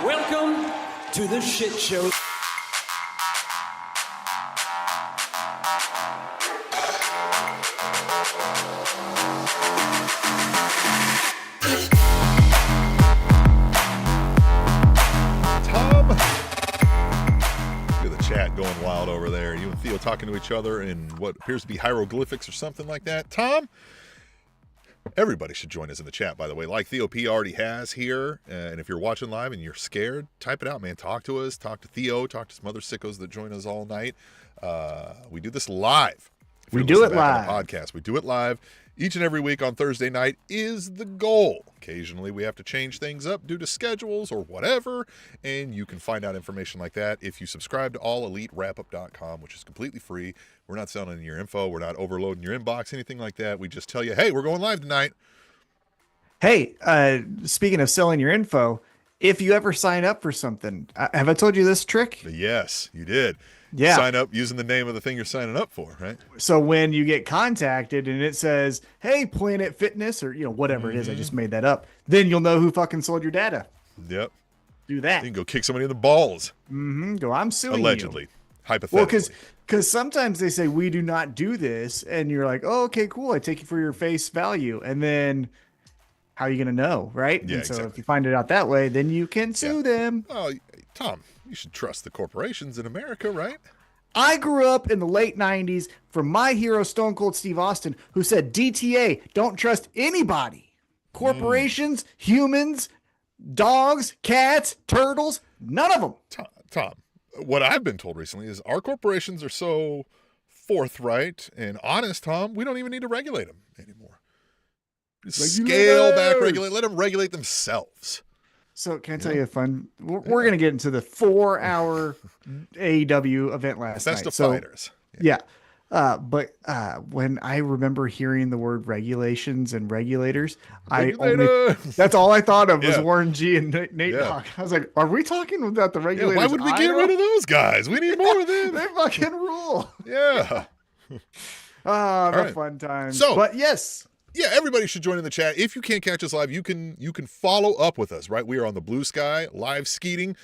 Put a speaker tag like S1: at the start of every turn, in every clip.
S1: Welcome to the shit show.
S2: Tom, look at the chat going wild over there. You and Theo talking to each other in what appears to be hieroglyphics or something like that. Tom, everybody should join us in the chat, by the way, like Theo P already has here. And if you're watching live and you're scared, type it out, man. Talk to us. Talk to Theo. Talk to some other sickos that join us all night. We do this live.
S3: We do it live.
S2: On the podcast. We do it live each and every week on Thursday night is the goal. Occasionally we have to change things up due to schedules or whatever, and you can find out information like that if you subscribe to allelitewrapup.com, which is completely free. We're not selling your info. We're not overloading your inbox, anything like that. We just tell you, hey, we're going live tonight.
S3: Hey, speaking of selling your info, if you ever sign up for something, have I told you this trick?
S2: Yes, you did.
S3: Yeah.
S2: Sign up using the name of the thing you're signing up for, right?
S3: So when you get contacted and it says, hey, Planet Fitness, or whatever it is, I just made that up, then you'll know who fucking sold your data.
S2: Yep.
S3: Do that.
S2: You can go kick somebody in the balls.
S3: Go, I'm suing
S2: Allegedly.
S3: you.
S2: Hypothetically.
S3: Well, because sometimes they say, we do not do this. And you're like, oh, okay, cool. I take you for your face value. And then how are you going to know, right?
S2: Yeah,
S3: and so
S2: exactly.
S3: if you find it out that way, then you can sue them.
S2: Oh, Tom, you should trust the corporations in America, right?
S3: I grew up in the late 90s from my hero, Stone Cold Steve Austin, who said, DTA, don't trust anybody. Corporations, humans, dogs, cats, turtles, none of them.
S2: Tom, what I've been told recently is our corporations are so forthright and honest, Tom, we don't even need to regulate them anymore. Just scale back, regulate, let them regulate themselves.
S3: So can I tell you a fun? We're going to get into the 4-hour AEW event last night.
S2: Fest of Fighters.
S3: Yeah. But when I remember hearing the word regulations and regulators, that's all I thought of was Warren G and Nate Dogg. I was like, are we talking about the regulators?
S2: Why would we get rid of those guys? We need more of them.
S3: They fucking rule.
S2: Yeah.
S3: They're fun times.
S2: So,
S3: but yes.
S2: Yeah, everybody should join in the chat. If you can't catch us live, you can follow up with us, right? We are on the Blue Sky live skeeting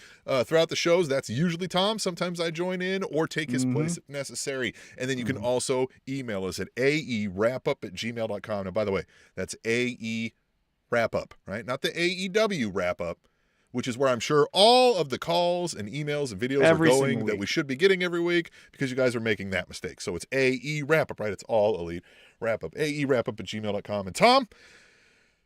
S2: throughout the shows. That's usually Tom. Sometimes I join in or take his place if necessary. And then you can also email us at aewrapup@gmail.com. Now, by the way, that's AEWrapup, right? Not the AEW Wrapup, which is where I'm sure all of the calls and emails and videos are going that we should be getting every week because you guys are making that mistake. So it's AEWrapup, right? It's all elite. Wrapup, aewrapup@gmail.com. And Tom,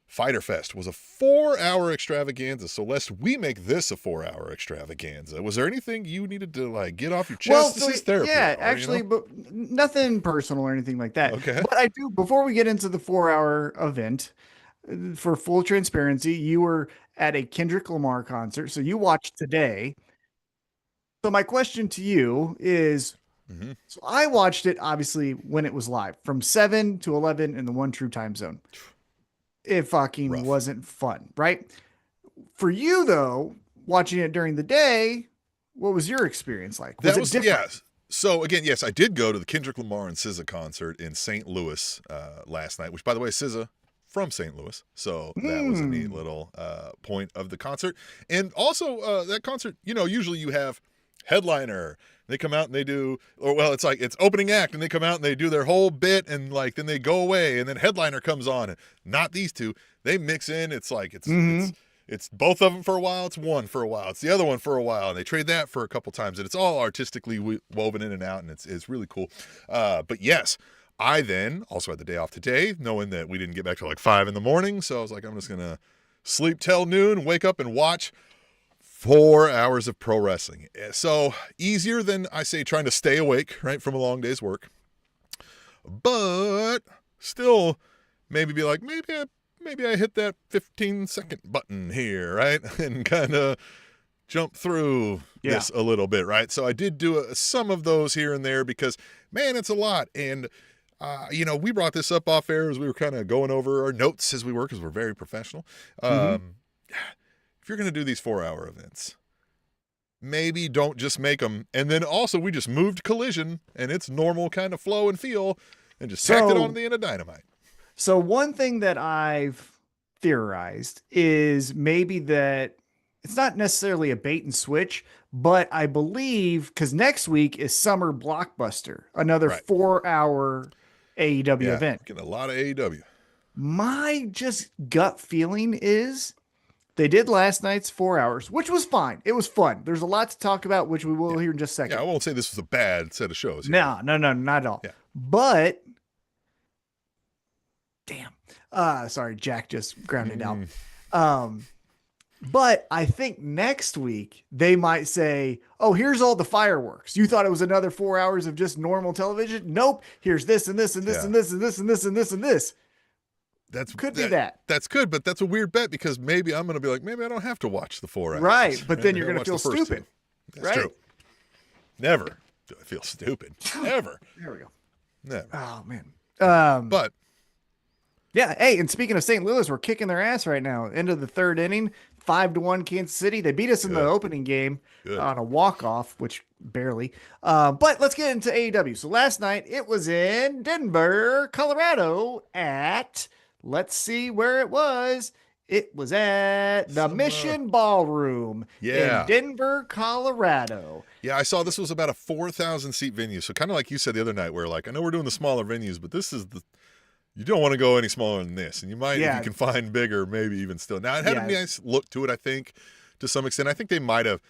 S2: Fyter Fest was a 4-hour extravaganza. So lest we make this a 4-hour extravaganza, was there anything you needed to get off your chest?
S3: Well,
S2: this is therapy.
S3: Yeah, actually, but nothing personal or anything like that.
S2: Okay.
S3: But I do, before we get into the 4-hour event, for full transparency, you were at a Kendrick Lamar concert. So you watched today. So my question to you is, so I watched it obviously when it was live from 7 to 11 in the one true time zone. It fucking wasn't fun, right? For you though, watching it during the day, what was your experience like? Was it different?
S2: Yes. So again, yes, I did go to the Kendrick Lamar and SZA concert in St. Louis last night, which by the way, SZA from St. Louis. So that was a neat little point of the concert. And also that concert, usually you have headliner. They come out and they do, it's opening act and they come out and they do their whole bit and then they go away and then headliner comes on. And not these two. They mix in. It's both of them for a while. It's one for a while. It's the other one for a while. And they trade that for a couple times. And it's all artistically woven in and out. And it's really cool. But yes, I then also had the day off today, knowing that we didn't get back till 5 a.m. So I was like, I'm just going to sleep till noon, wake up and watch 4 hours of pro wrestling. So easier than, I say, trying to stay awake, right, from a long day's work. But still maybe be like, maybe I hit that 15-second button here, right? And kind of jump through this a little bit, right? So I did do some of those here and there because, man, it's a lot. And, we brought this up off air as we were kind of going over our notes as we were because we're very professional. If you're going to do these 4-hour events, maybe don't just make them. And then also we just moved Collision and its normal kind of flow and feel and just tacked it on to the end of Dynamite.
S3: So one thing that I've theorized is maybe that it's not necessarily a bait and switch, but I believe because next week is Summer Blockbuster, another
S2: Right.
S3: 4-hour AEW
S2: Yeah,
S3: event.
S2: getting a lot of AEW.
S3: My just gut feeling is they did last night's 4 hours, which was fine. It was fun. There's a lot to talk about, which we will hear in just a second.
S2: Yeah, I won't say this was a bad set of shows.
S3: No, not at all.
S2: Yeah.
S3: But damn. Sorry, Jack just grounded out. But I think next week they might say, oh, here's all the fireworks. You thought it was another 4 hours of just normal television? Nope. Here's this and this and this and this and this and this and this and this. Could be that.
S2: That's good, but that's a weird bet because maybe I'm going to be like, maybe I don't have to watch the 4 hours.
S3: Right, but then
S2: Maybe
S3: you're going to feel stupid.
S2: That's true. Never do I feel stupid. Ever.
S3: There we go.
S2: Never.
S3: Oh, man.
S2: But
S3: yeah. Hey, and speaking of St. Louis, we're kicking their ass right now. End of the third inning, 5-1 Kansas City. They beat us in the opening game on a walk-off, which barely. But let's get into AEW. So last night it was in Denver, Colorado at, let's see where it was. It was at the Mission Ballroom in Denver, Colorado.
S2: Yeah, I saw this was about a 4,000 seat venue. So kind of like you said the other night where like, I know we're doing the smaller venues, but this is you don't want to go any smaller than this. And you might, if you can find bigger, maybe even still. Now, it had a nice look to it, I think, to some extent. I think they might have,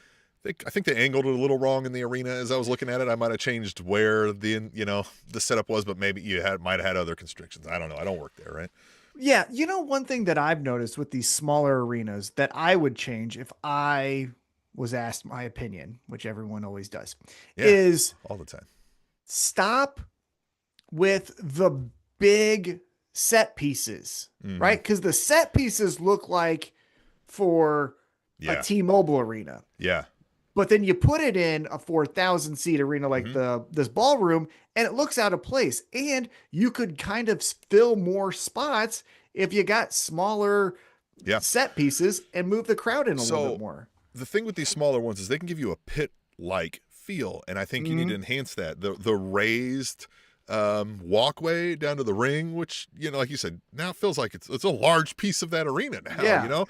S2: I think they angled it a little wrong in the arena as I was looking at it. I might have changed where the setup was, but maybe might have had other constrictions. I don't know. I don't work there, right?
S3: Yeah. One thing that I've noticed with these smaller arenas that I would change if I was asked my opinion, which everyone always does, is
S2: all the time.
S3: Stop with the big set pieces, right? Because the set pieces look like for a T-Mobile arena.
S2: Yeah.
S3: But then you put it in a 4,000 seat arena like this ballroom, and it looks out of place. And you could kind of fill more spots if you got smaller set pieces and move the crowd in a little bit more.
S2: The thing with these smaller ones is they can give you a pit-like feel, and I think you need to enhance that. The raised walkway down to the ring, which, like you said, now it feels like it's a large piece of that arena now.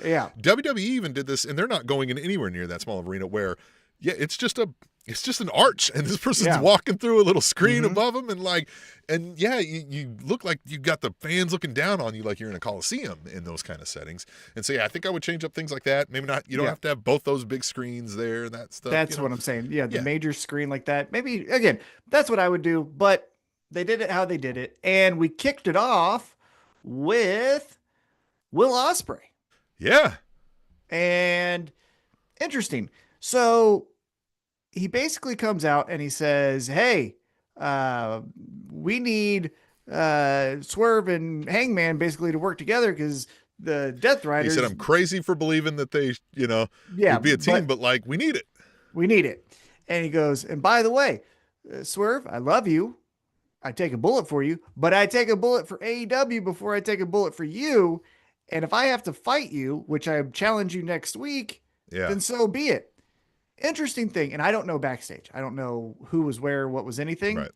S3: Yeah.
S2: WWE even did this, and they're not going in anywhere near that small arena where it's just an arch, and this person's walking through a little screen above them, and you look like you got the fans looking down on you like you're in a coliseum in those kind of settings. And so I think I would change up things like that. Maybe not. You don't have to have both those big screens there and that stuff.
S3: That's what I'm saying. Yeah, the major screen like that. Maybe again, that's what I would do. But they did it how they did it, and we kicked it off with Will Ospreay.
S2: Yeah,
S3: and interesting. So he basically comes out and he says, hey, we need Swerve and Hangman basically to work together because the Death Riders.
S2: He said, I'm crazy for believing that they, would be a team, but we need it.
S3: We need it. And he goes, and by the way, Swerve, I love you. I take a bullet for you, but I take a bullet for AEW before I take a bullet for you. And if I have to fight you, which I challenge you next week, then so be it. Interesting thing, and I don't know backstage. I don't know who was where, what was anything.
S2: Right.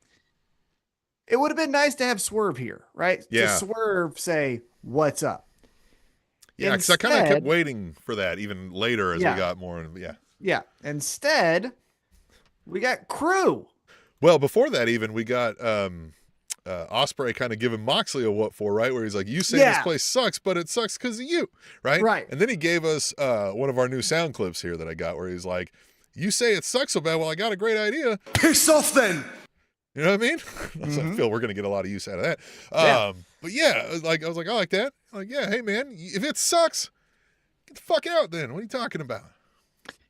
S3: It would have been nice to have Swerve here, right?
S2: Yeah.
S3: To Swerve say, what's up?
S2: Yeah, because I kind of kept waiting for that even later as we got more.
S3: Yeah. Instead, we got Crew.
S2: Well, before that even, we got Ospreay kind of giving Moxley a what for, right? Where he's like, you say this place sucks, but it sucks because of you, right?
S3: Right.
S2: And then he gave us one of our new sound clips here that I got where he's like, you say it sucks so bad, well, I got a great idea.
S1: Piss off then!
S2: You know what I mean? I was like, Phil, we're going to get a lot of use out of that. But I was like, I like that. I'm like, yeah, hey, man, if it sucks, get the fuck out then. What are you talking about?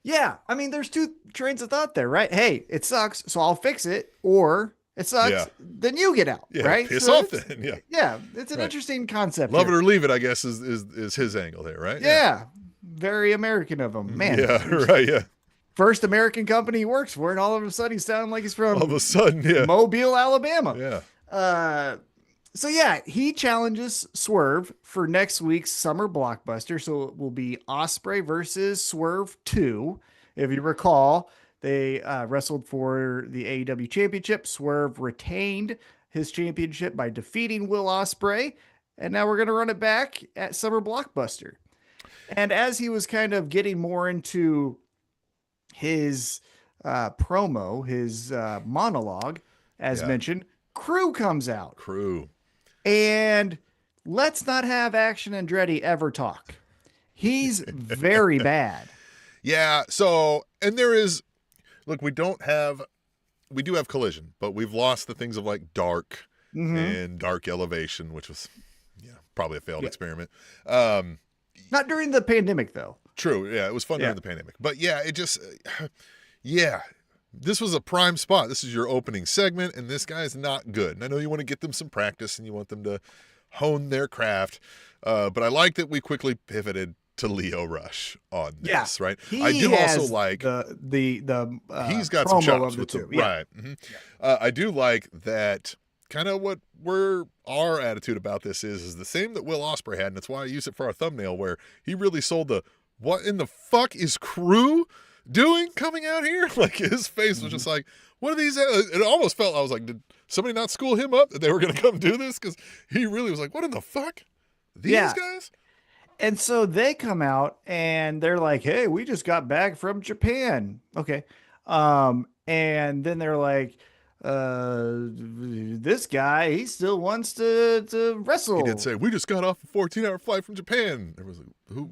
S3: Yeah, I mean, there's two trains of thought there, right? Hey, it sucks, so I'll fix it, or it sucks, then you get out, right?
S2: Piss off then,
S3: Yeah, it's an interesting concept.
S2: Love it or leave it, I guess, is his angle there, right?
S3: Yeah, very American of him, man.
S2: Yeah, right, yeah.
S3: First American company he works for, and all of a sudden he's sounding like he's from
S2: all of a sudden,
S3: Mobile, Alabama.
S2: Yeah.
S3: So he challenges Swerve for next week's Summer Blockbuster. So it will be Ospreay versus Swerve 2. If you recall, they wrestled for the AEW Championship. Swerve retained his championship by defeating Will Ospreay. And now we're going to run it back at Summer Blockbuster. And as he was kind of getting more into his promo, his monologue, as
S2: Yeah.
S3: mentioned, Crew comes out.
S2: Crew.
S3: And let's not have Action Andretti ever talk. He's very bad.
S2: Yeah. So, and there is, look, we do have Collision, but we've lost the things of like Dark and Dark Elevation, which was, probably a failed experiment.
S3: Not during the pandemic, though.
S2: True. Yeah. It was fun during the pandemic. But yeah, it just, this was a prime spot. This is your opening segment, and this guy's not good. And I know you want to get them some practice and you want them to hone their craft. But I like that we quickly pivoted to Leo Rush on this, right?
S3: I
S2: do also like
S3: the
S2: he's got some
S3: promo
S2: chops
S3: of the
S2: with
S3: two.
S2: right. I do like that. Kind of what our attitude about this is the same that Will Ospreay had, and that's why I use it for our thumbnail, where he really sold the "what in the fuck is Crew doing coming out here?" Like his face was just like, "What are these?" It almost felt, I was like, did somebody not school him up that they were going to come do this? Because he really was like, "What in the fuck? These guys?"
S3: And so they come out and they're like, "Hey, we just got back from Japan." Okay. And then they're like, this guy, he still wants to wrestle.
S2: He did say, "We just got off a 14-hour flight from Japan." There was like, who?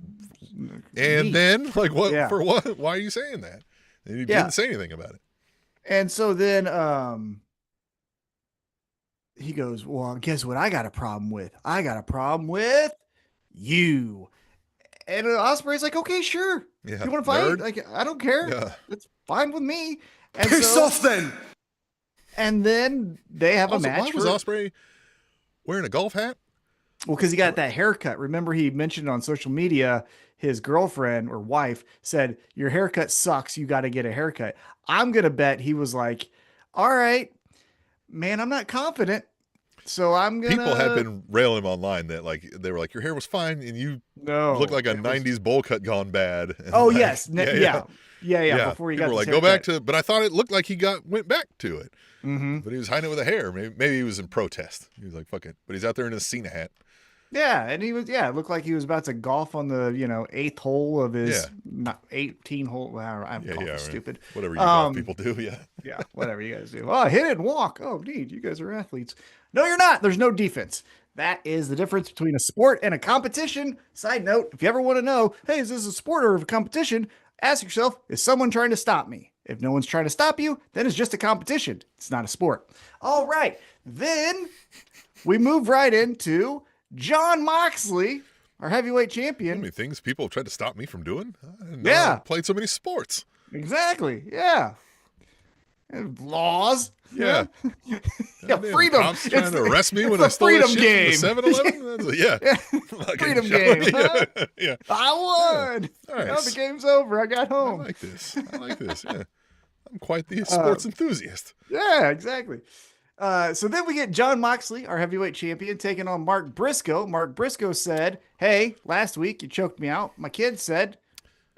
S2: And then, like, what for what? Why are you saying that? And he didn't say anything about it.
S3: And so then he goes, "Well, guess what I got a problem with? I got a problem with you." And Ospreay's like, "Okay, sure.
S2: Yeah,
S3: you want to fight?
S2: nerd.
S3: Like, I don't care.
S2: Yeah.
S3: It's fine with me." And
S1: Piss off then.
S3: And then they have
S2: Also,
S3: a match.
S2: why was Ospreay wearing a golf hat?
S3: Well, because he got that haircut. Remember, he mentioned on social media his girlfriend or wife said, "Your haircut sucks. You got to get a haircut." I'm gonna bet he was like, "All right, man, I'm not confident, so I'm gonna."
S2: People had been railing him online that like they were like, "Your hair was fine, and you looked like a '90s bowl cut gone bad." And
S3: oh
S2: like,
S3: yes, yeah. Before he
S2: people
S3: got
S2: were like,
S3: haircut.
S2: "Go back to," but I thought it looked like he went back to it.
S3: Mm-hmm.
S2: But he was hiding it with a hair. Maybe he was in protest. He was like, "Fuck it," but he's out there in a Cena hat.
S3: Yeah, and he was. Yeah, it looked like he was about to golf on the 8th hole of his not 18 hole. Well, I'm stupid.
S2: Whatever you golf people do.
S3: Yeah, whatever you guys do. Oh, hit it and walk. Oh, neat. You guys are athletes. No, you're not. There's no defense. That is the difference between a sport and a competition. Side note, if you ever want to know, hey, is this a sport or a competition? Ask yourself, is someone trying to stop me? If no one's trying to stop you, then it's just a competition. It's not a sport. All right. Then we move right into Jon Moxley, our heavyweight champion.
S2: How many things people have tried to stop me from doing? I didn't know I played so many sports.
S3: Exactly. Yeah. And laws.
S2: Yeah.
S3: Freedom.
S2: Cops trying to arrest me when I stole that shit from the 7-Eleven? Yeah.
S3: Freedom game. Huh?
S2: Yeah.
S3: I won.
S2: Nice.
S3: Now the game's over. I got home.
S2: I like this. Yeah. I'm quite the sports enthusiast.
S3: Yeah, exactly. So then we get Jon Moxley, our heavyweight champion, taking on Mark Briscoe. Mark Briscoe said, "Hey, last week you choked me out. My kid said,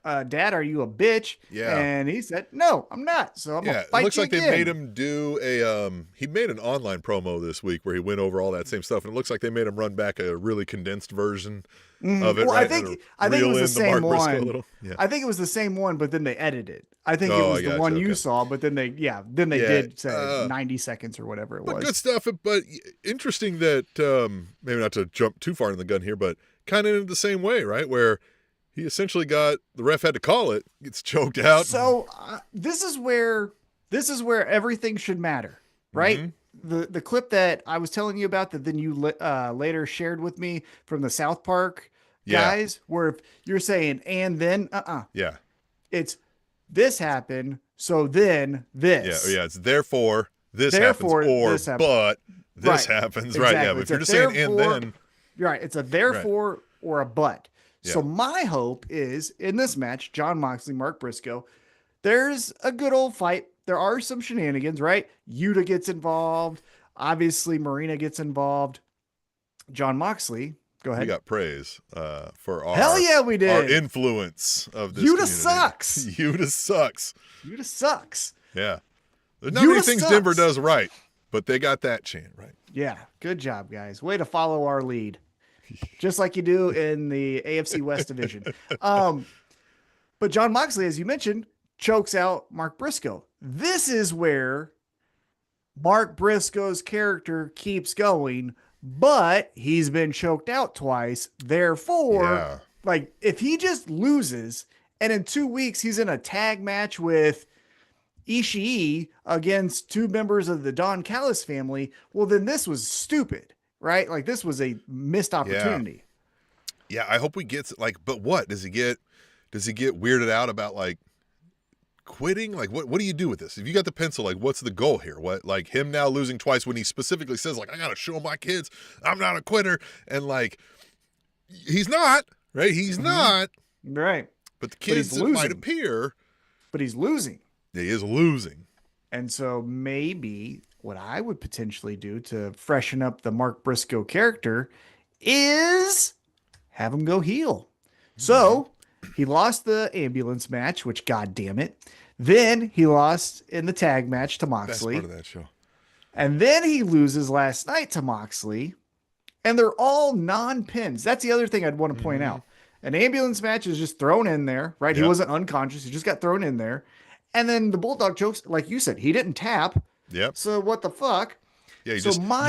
S3: Dad, are you a bitch?"
S2: Yeah.
S3: And he said, "No, I'm not. So I'm gonna fight
S2: it looks
S3: you
S2: like
S3: again."
S2: they made him do he made an online promo this week where he went over all that same stuff, and it looks like they made him run back a really condensed version of it.
S3: Well,
S2: right?
S3: I think it was the same
S2: Mark Briscoe a
S3: one.
S2: little. Yeah.
S3: I think it was the same one, but then they edited it. I think it was the one you saw, but then they did say 90 seconds or whatever it was.
S2: Good stuff, but interesting that maybe not to jump too far in the gun here, but kind of in the same way, right? Where he essentially got the ref had to call it, gets choked out.
S3: So this is where everything should matter, right? Mm-hmm. The clip that I was telling you about that then you later shared with me from the South Park guys, where if you're saying and then
S2: yeah,
S3: it's this happened, so then this.
S2: Yeah, it's therefore this happens, or this happens. But this happens,
S3: exactly.
S2: Right? Yeah, but if you're just saying and then,
S3: right? It's a therefore or a but. Yeah. So my hope is in this match, Jon Moxley, Mark Briscoe, there's a good old fight. There are some shenanigans, right? Yuta gets involved. Obviously, Marina gets involved. Jon Moxley, go ahead.
S2: We got praise for our
S3: hell yeah, we did.
S2: Our influence of this.
S3: Yuta sucks.
S2: Yuta sucks.
S3: Yuta sucks.
S2: Yeah, there's not many things Denver does right, but they got that chant right.
S3: Yeah, good job, guys. Way to follow our lead. just like you do in the AFC West division. But John Moxley, as you mentioned, chokes out Mark Briscoe. This is where Mark Briscoe's character keeps going, but he's been choked out twice. Therefore, like if he just loses and in 2 weeks he's in a tag match with Ishii against two members of the Don Callis family, well, then this was stupid, right? Like this was a missed opportunity.
S2: Yeah, I hope we get like, but what does he get? Does he get weirded out about like quitting? Like what do you do with this? If you got the pencil, like what's the goal here? What, like him now losing twice when he specifically says like, I got to show my kids I'm not a quitter. And like, he's not, right? He's not.
S3: Right.
S2: But the kids might appear.
S3: But he's losing.
S2: He is losing.
S3: And so maybe what I would potentially do to freshen up the Mark Briscoe character is have him go heel. So he lost the ambulance match, which God damn it. Then he lost in the tag match to Moxley.
S2: Best part of that show.
S3: And then he loses last night to Moxley. And they're all non-pins. That's the other thing I'd want to point out. An ambulance match is just thrown in there, right? He wasn't unconscious. He just got thrown in there. And then the Bulldog chokes, like you said, he didn't tap.
S2: Yep.
S3: So what the fuck?
S2: Yeah,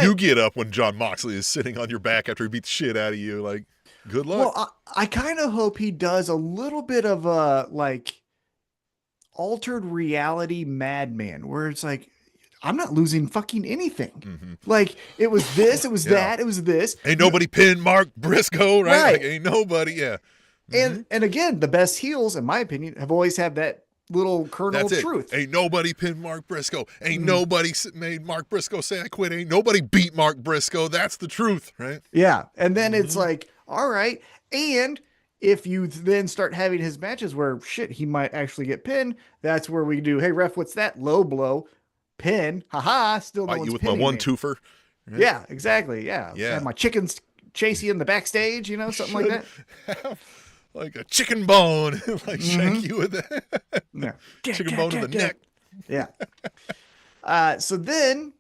S2: you get up when John Moxley is sitting on your back after he beats the shit out of you. Like, good luck.
S3: Well, I kind of hope he does a little bit of a like altered reality madman where it's like, I'm not losing fucking anything. Like it was this, it was that, it was this.
S2: Ain't nobody pinned Mark Briscoe, right? Like, ain't nobody,
S3: And again, the best heels, in my opinion, have always had that little kernel of truth.
S2: Ain't nobody pinned Mark Briscoe. Ain't nobody made Mark Briscoe say I quit. Ain't nobody beat Mark Briscoe. That's the truth, right?
S3: Yeah. And then it's like, all right. And if you then start having his matches where shit, he might actually get pinned, that's where we do, hey ref, what's that? Low blow, pin, haha, still no
S2: Fight
S3: one's
S2: you with my one twofer.
S3: Right? Yeah, exactly. Yeah. Have my chickens chase you in the backstage, something like that.
S2: Like a chicken bone, like shank you with that.
S3: Yeah.
S2: Chicken bone to the neck.
S3: Yeah. So then,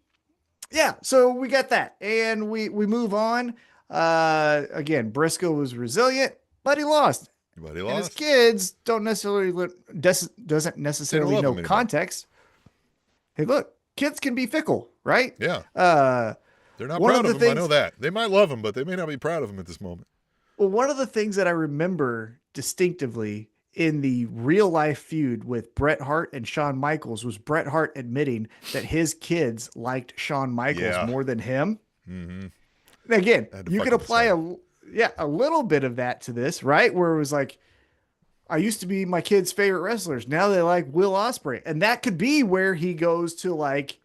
S3: so we got that. And we move on. Again, Briscoe was resilient, but he lost.
S2: But he
S3: lost. And his kids doesn't necessarily know context. Hey, look, kids can be fickle, right?
S2: Yeah. They're not proud of him. I know that. They might love him, but they may not be proud of him at this moment.
S3: Well, one of the things that I remember distinctively in the real life feud with Bret Hart and Shawn Michaels was Bret Hart admitting that his kids liked Shawn Michaels more than him. Again, you could apply a little bit of that to this, right? Where it was like, I used to be my kids' favorite wrestlers. Now they like Will Ospreay. And that could be where he goes to like,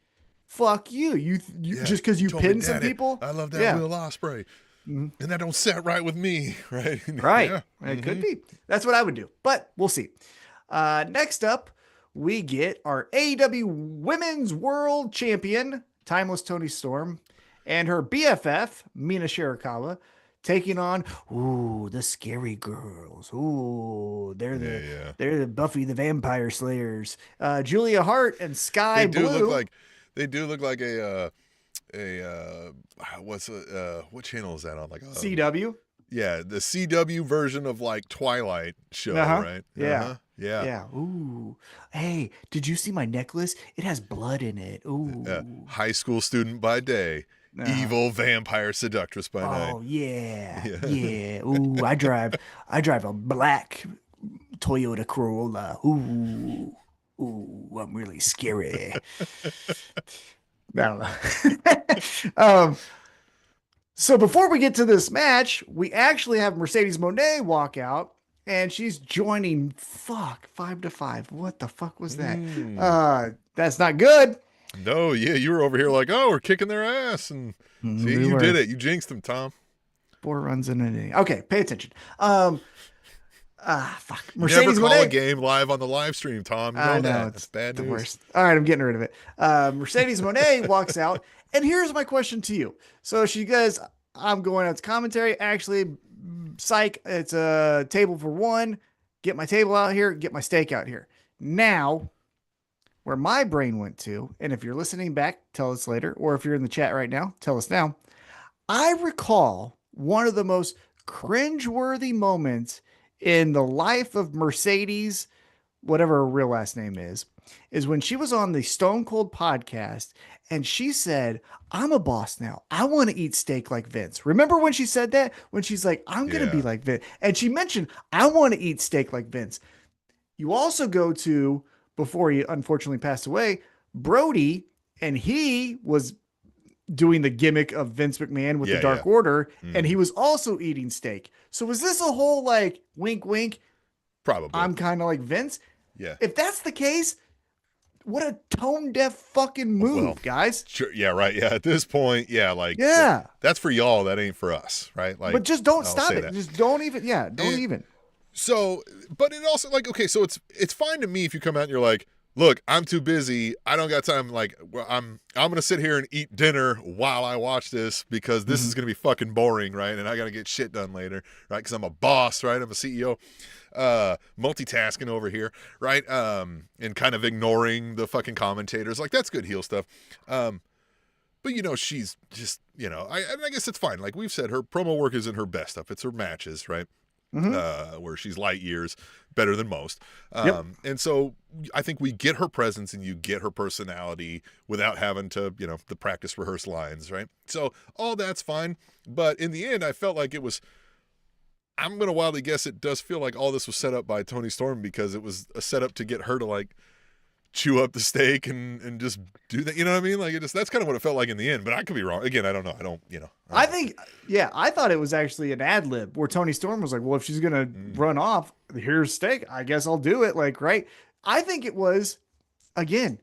S3: fuck you. You just because you pinned some people.
S2: I love that Will Ospreay. And that don't set right with me, right?
S3: Right. It could be. That's what I would do. But we'll see. Next up, we get our AEW Women's World Champion, Timeless Toni Storm, and her BFF, Mina Shirakawa, taking on the Scary Girls. They're the Buffy the Vampire Slayers. Julia Hart and Sky Blue.
S2: They do look like what channel is that on? Like
S3: CW?
S2: Yeah, the CW version of like Twilight show, right?
S3: Yeah. Ooh. Hey, did you see my necklace? It has blood in it. Ooh.
S2: High school student by day. Evil vampire seductress by night.
S3: Oh yeah. Ooh, I drive a black Toyota Corolla. Ooh, I'm really scary. I don't know. So before we get to this match, we actually have Mercedes Moné walk out, and she's joining 5 to 5. What the fuck was that? That's not good.
S2: No, you were over here like, oh, we're kicking their ass, and see, you did it. You jinxed them, Tom.
S3: 4 runs in an inning. Okay, pay attention. Fuck. Mercedes
S2: Never call
S3: Moné.
S2: a game live on the live stream, Tom. You know that. That's bad news. Worst.
S3: All right, I'm getting rid of it. Mercedes Moné walks out, and here's my question to you. So she goes, I'm going out to commentary. Actually, psych, it's a table for one. Get my table out here. Get my steak out here. Now, where my brain went to, and if you're listening back, tell us later, or if you're in the chat right now, tell us now. I recall one of the most cringeworthy moments in the life of Mercedes, whatever her real last name is when she was on the Stone Cold podcast and she said, I'm a boss now. I want to eat steak like Vince. Remember when she said that? When she's like, I'm going to be like Vince. And she mentioned, I want to eat steak like Vince. You also go to, before he unfortunately passed away, Brody, and he was doing the gimmick of Vince McMahon with the Dark Order, and he was also eating steak. So was this a whole like wink, wink?
S2: Probably.
S3: I'm kind of like Vince.
S2: Yeah.
S3: If that's the case, what a tone deaf fucking move, guys.
S2: Sure. Yeah. Right. Yeah. At this point, like, that's for y'all. That ain't for us. Right. Like,
S3: but just don't stop it. That. Just don't even. Yeah. Don't even.
S2: So, but it also like, okay, so it's fine to me if you come out and you're like, look, I'm too busy. I don't got time. Like, I'm going to sit here and eat dinner while I watch this because this is going to be fucking boring, right? And I got to get shit done later, right? Because I'm a boss, right? I'm a CEO, multitasking over here, right? And kind of ignoring the fucking commentators. Like, that's good heel stuff. But, she's just, I guess it's fine. Like we've said, her promo work isn't her best stuff. It's her matches, right? Where she's light years better than most. And so I think we get her presence and you get her personality without having to, the practice rehearse lines, right? So all that's fine. But in the end, I felt like it was, I'm going to wildly guess it does feel like all this was set up by Toni Storm because it was a setup to get her to like chew up the steak and just do that. You know what I mean? Like that's kind of what it felt like in the end, but I could be wrong. Again, I don't know.
S3: I thought it was actually an ad lib where Toni Storm was like, well, if she's going to run off, here's steak. I guess I'll do it. Like, right. I think it was, again,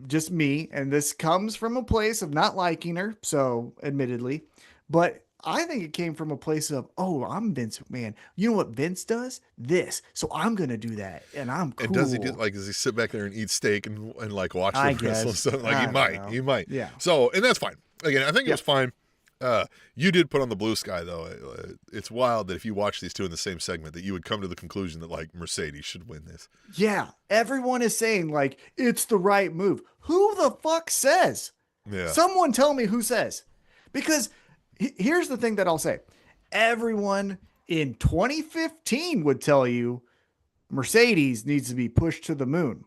S3: just me. And this comes from a place of not liking her. So admittedly, but I think it came from a place of, oh, I'm Vince McMahon. You know what Vince does? This. So I'm going to do that. And I'm cool.
S2: And does he do, like, does he sit back there and eat steak and like watch the wrestle and stuff? Like he might.
S3: Yeah.
S2: So, and that's fine. Again, I think it was fine. You did put on the blue sky though. It's wild that if you watch these two in the same segment that you would come to the conclusion that like Mercedes should win this.
S3: Yeah. Everyone is saying like, it's the right move. Who the fuck says?
S2: Yeah.
S3: Someone tell me who says, because here's the thing that I'll say. Everyone in 2015 would tell you Mercedes needs to be pushed to the moon.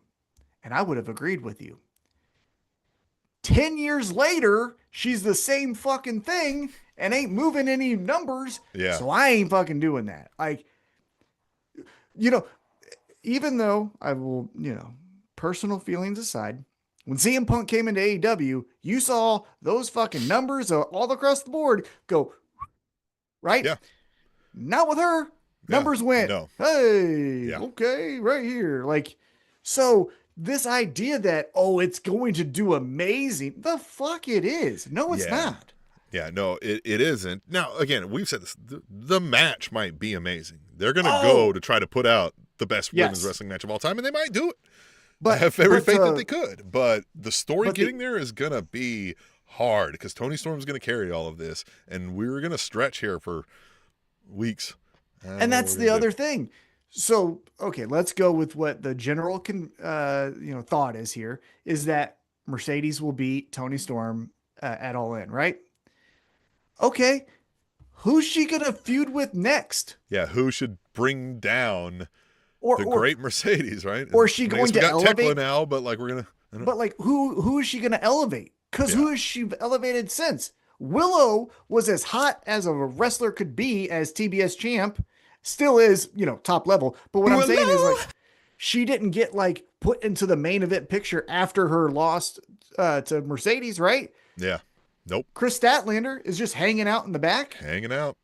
S3: And I would have agreed with you. 10 years later, she's the same fucking thing and ain't moving any numbers.
S2: Yeah.
S3: So I ain't fucking doing that. Like, even though I will, personal feelings aside, when CM Punk came into AEW, you saw those fucking numbers all across the board go, right?
S2: Yeah.
S3: Not with her. Numbers went, hey, okay, right here. Like, so this idea that, it's going to do amazing. The fuck it is. No, it's not.
S2: Yeah, no, it isn't. Now, again, we've said this. The match might be amazing. They're going to go to try to put out the best women's wrestling match of all time, and they might do it. But I have every faith that they could. But the story getting there is going to be hard because Toni Storm's going to carry all of this, and we're going to stretch here for weeks.
S3: And that's the other thing. So, okay, let's go with what the general thought is here, is that Mercedes will beat Toni Storm at All In, right? Okay, who's she going to feud with next?
S2: Yeah, who should bring down the great Mercedes, right?
S3: Or is she going to elevate?
S2: Tekla now, but like we're going to...
S3: But like, who is she going to elevate? Because who has she elevated since? Willow was as hot as a wrestler could be as TBS champ. Still is, top level. But what I'm saying is like, she didn't get like put into the main event picture after her loss to Mercedes, right?
S2: Yeah. Nope.
S3: Chris Statlander is just hanging out in the back.
S2: Hanging out.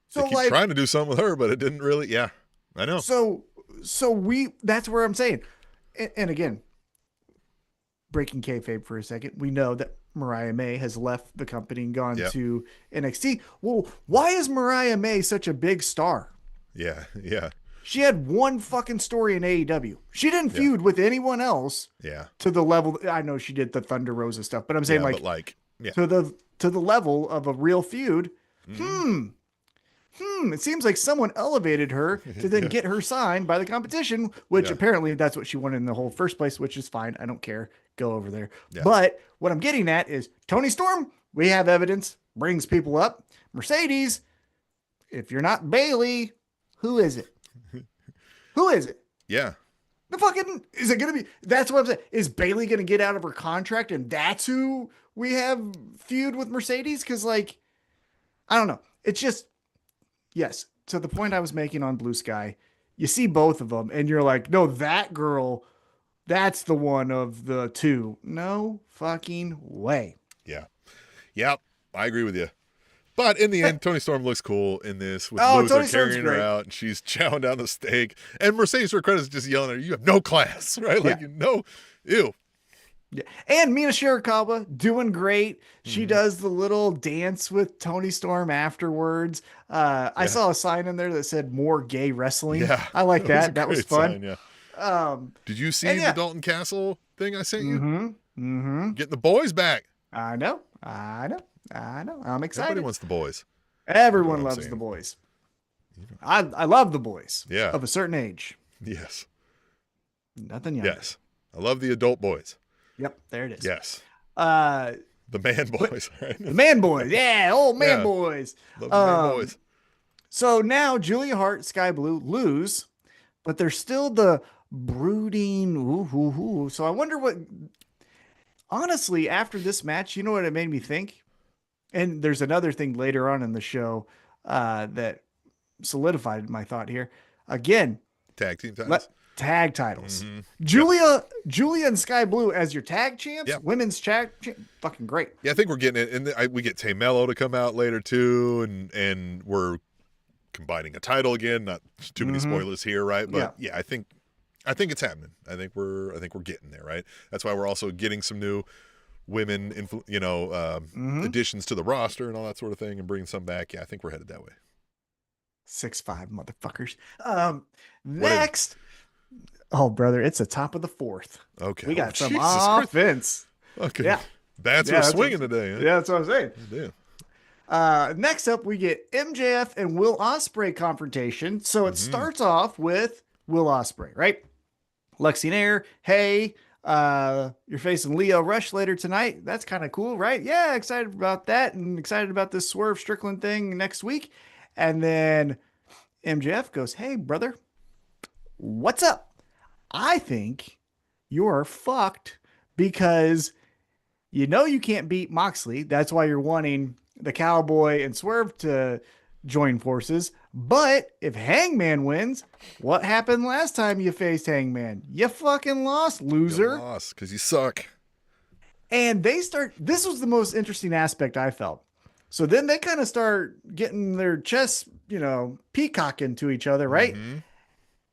S3: So
S2: they keep trying to do something with her, but it didn't really. Yeah, I know.
S3: So that's where I'm saying. And again, breaking kayfabe for a second, we know that Mariah May has left the company and gone to NXT. Well, why is Mariah May such a big star?
S2: Yeah.
S3: She had one fucking story in AEW. She didn't feud with anyone else.
S2: Yeah.
S3: To the level, I know she did the Thunder Rosa stuff, but I'm saying to the level of a real feud. It seems like someone elevated her to then get her signed by the competition, which apparently that's what she wanted in the whole first place, which is fine. I don't care. Go over there. Yeah. But what I'm getting at is Toni Storm, we have evidence, brings people up. Mercedes, if you're not Bailey, who is it? Who is it?
S2: Yeah.
S3: The fucking, is it going to be, that's what I'm saying. Is Bailey going to get out of her contract and that's who we have feud with Mercedes? Cause like, I don't know. It's just, yes. To the point I was making on Blue Sky, you see both of them and you're like, no, that girl, that's the one of the two. No fucking way.
S2: Yeah. Yep. I agree with you. But in the end, Toni Storm looks cool in this with
S3: Oh,
S2: Luther
S3: Toni Storm's
S2: carrying her
S3: great.
S2: out, and she's chowing down the steak. And Mercedes, for credit, is just yelling at her, "You have no class," right? Like,
S3: Yeah.
S2: ew.
S3: Yeah. And Mina Shirakawa doing great. She does the little dance with Toni Storm afterwards. I saw a sign in there that said more gay wrestling.
S2: Yeah.
S3: I like that. That was
S2: great
S3: fun.
S2: sign, yeah. Did you see the Dalton Castle thing I sent you? Getting the boys back.
S3: I know. I'm excited.
S2: Everybody wants the boys.
S3: Everyone
S2: I'm
S3: loves
S2: saying.
S3: the boys. I love the boys.
S2: Yeah.
S3: Of a certain age.
S2: Yes.
S3: Nothing younger.
S2: Yes. I love the adult boys.
S3: Yep. There it is.
S2: Yes.
S3: The
S2: The man boys, right?
S3: man boys. Yeah. Old man
S2: Yeah.
S3: boys.
S2: Love the man boys.
S3: So now Julia Hart, Sky Blue lose, but there's still the brooding. Ooh. So I wonder what, honestly, after this match, you know what it made me think? And there's another thing later on in the show that solidified my thought here. Again,
S2: Tag team titles.
S3: tag titles. Julia and Sky Blue as your tag champs,
S2: Yep.
S3: women's tag fucking great.
S2: Yeah, I think we're getting it. And we get Tay Mello to come out later too, and we're combining a title again. Not too many spoilers here, right? But yeah, I think it's happening. I think we're getting there, right? That's why we're also getting some new women, additions to the roster and all that sort of thing, and bringing some back. Yeah, I think we're headed that way.
S3: 6'5" motherfuckers. Next. Oh, brother, it's the top of the fourth.
S2: Okay.
S3: We got some
S2: Jesus Christ.
S3: offense.
S2: Okay.
S3: Yeah.
S2: Bats
S3: Yeah,
S2: are
S3: that's
S2: swinging
S3: what-
S2: today. Huh?
S3: Yeah, that's what I'm saying.
S2: Yeah.
S3: Next up, we get MJF and Will Ospreay confrontation. So it starts off with Will Ospreay, right? Lexi Nair, hey, you're facing Leo Rush later tonight. That's kind of cool, right? Yeah, excited about that and excited about this Swerve Strickland thing next week. And then MJF goes, hey, brother, what's up? I think you're fucked because you know you can't beat Moxley. That's why you're wanting the Cowboy and Swerve to join forces. But if Hangman wins, what happened last time you faced Hangman? You fucking lost, loser.
S2: You lost because you suck.
S3: And this was the most interesting aspect I felt. So then they kind of start getting their chests, peacocking to each other, right?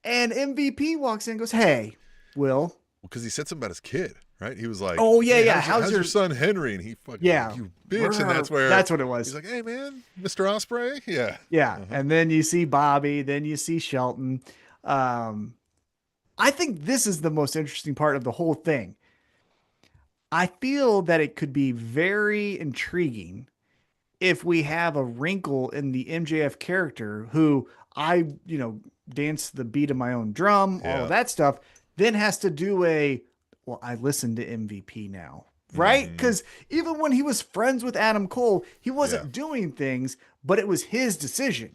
S3: And MVP walks in and goes, hey, Will.
S2: Because he said something about his kid, right? He was like,
S3: Oh, yeah,
S2: "Hey,
S3: yeah.
S2: How's your son Henry?" And he fucking,
S3: Yeah.
S2: you bitch. And that's
S3: what it was.
S2: He's like, "Hey, man, Mr. Ospreay." Yeah.
S3: Yeah. And then you see Bobby, then you see Shelton. I think this is the most interesting part of the whole thing. I feel that it could be very intriguing if we have a wrinkle in the MJF character who I, dance the beat of my own drum, all of that stuff, then has to do I listen to MVP now, right? Because even when he was friends with Adam Cole, he wasn't doing things, but it was his decision.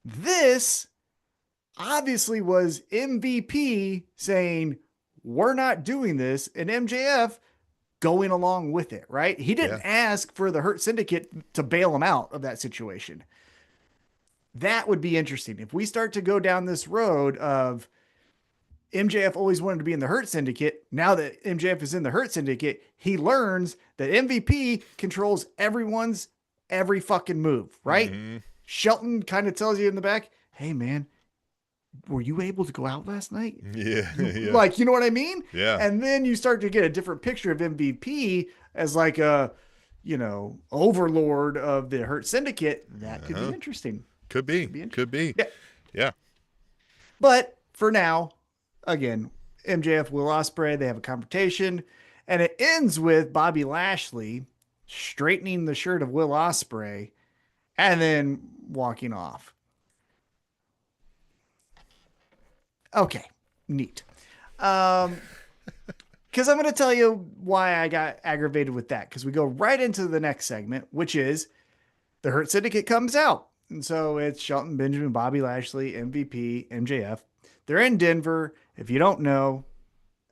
S3: This obviously was MVP saying, we're not doing this, and MJF going along with it, right? He didn't ask for the Hurt Syndicate to bail him out of that situation. That would be interesting. If we start to go down this road of MJF always wanted to be in the Hurt Syndicate. Now that MJF is in the Hurt Syndicate, he learns that MVP controls every fucking move, right? Shelton kind of tells you in the back, hey man, were you able to go out last night?
S2: Yeah.
S3: Like, you know what I mean?
S2: Yeah.
S3: And then you start to get a different picture of MVP as like a, overlord of the Hurt Syndicate. That could be interesting.
S2: Could be. Yeah.
S3: But for now, again, MJF, Will Ospreay, they have a confrontation, and it ends with Bobby Lashley straightening the shirt of Will Ospreay and then walking off. Okay, neat. Because I'm going to tell you why I got aggravated with that, because we go right into the next segment, which is the Hurt Syndicate comes out. And so it's Shelton Benjamin, Bobby Lashley, MVP, MJF. They're in Denver. If you don't know,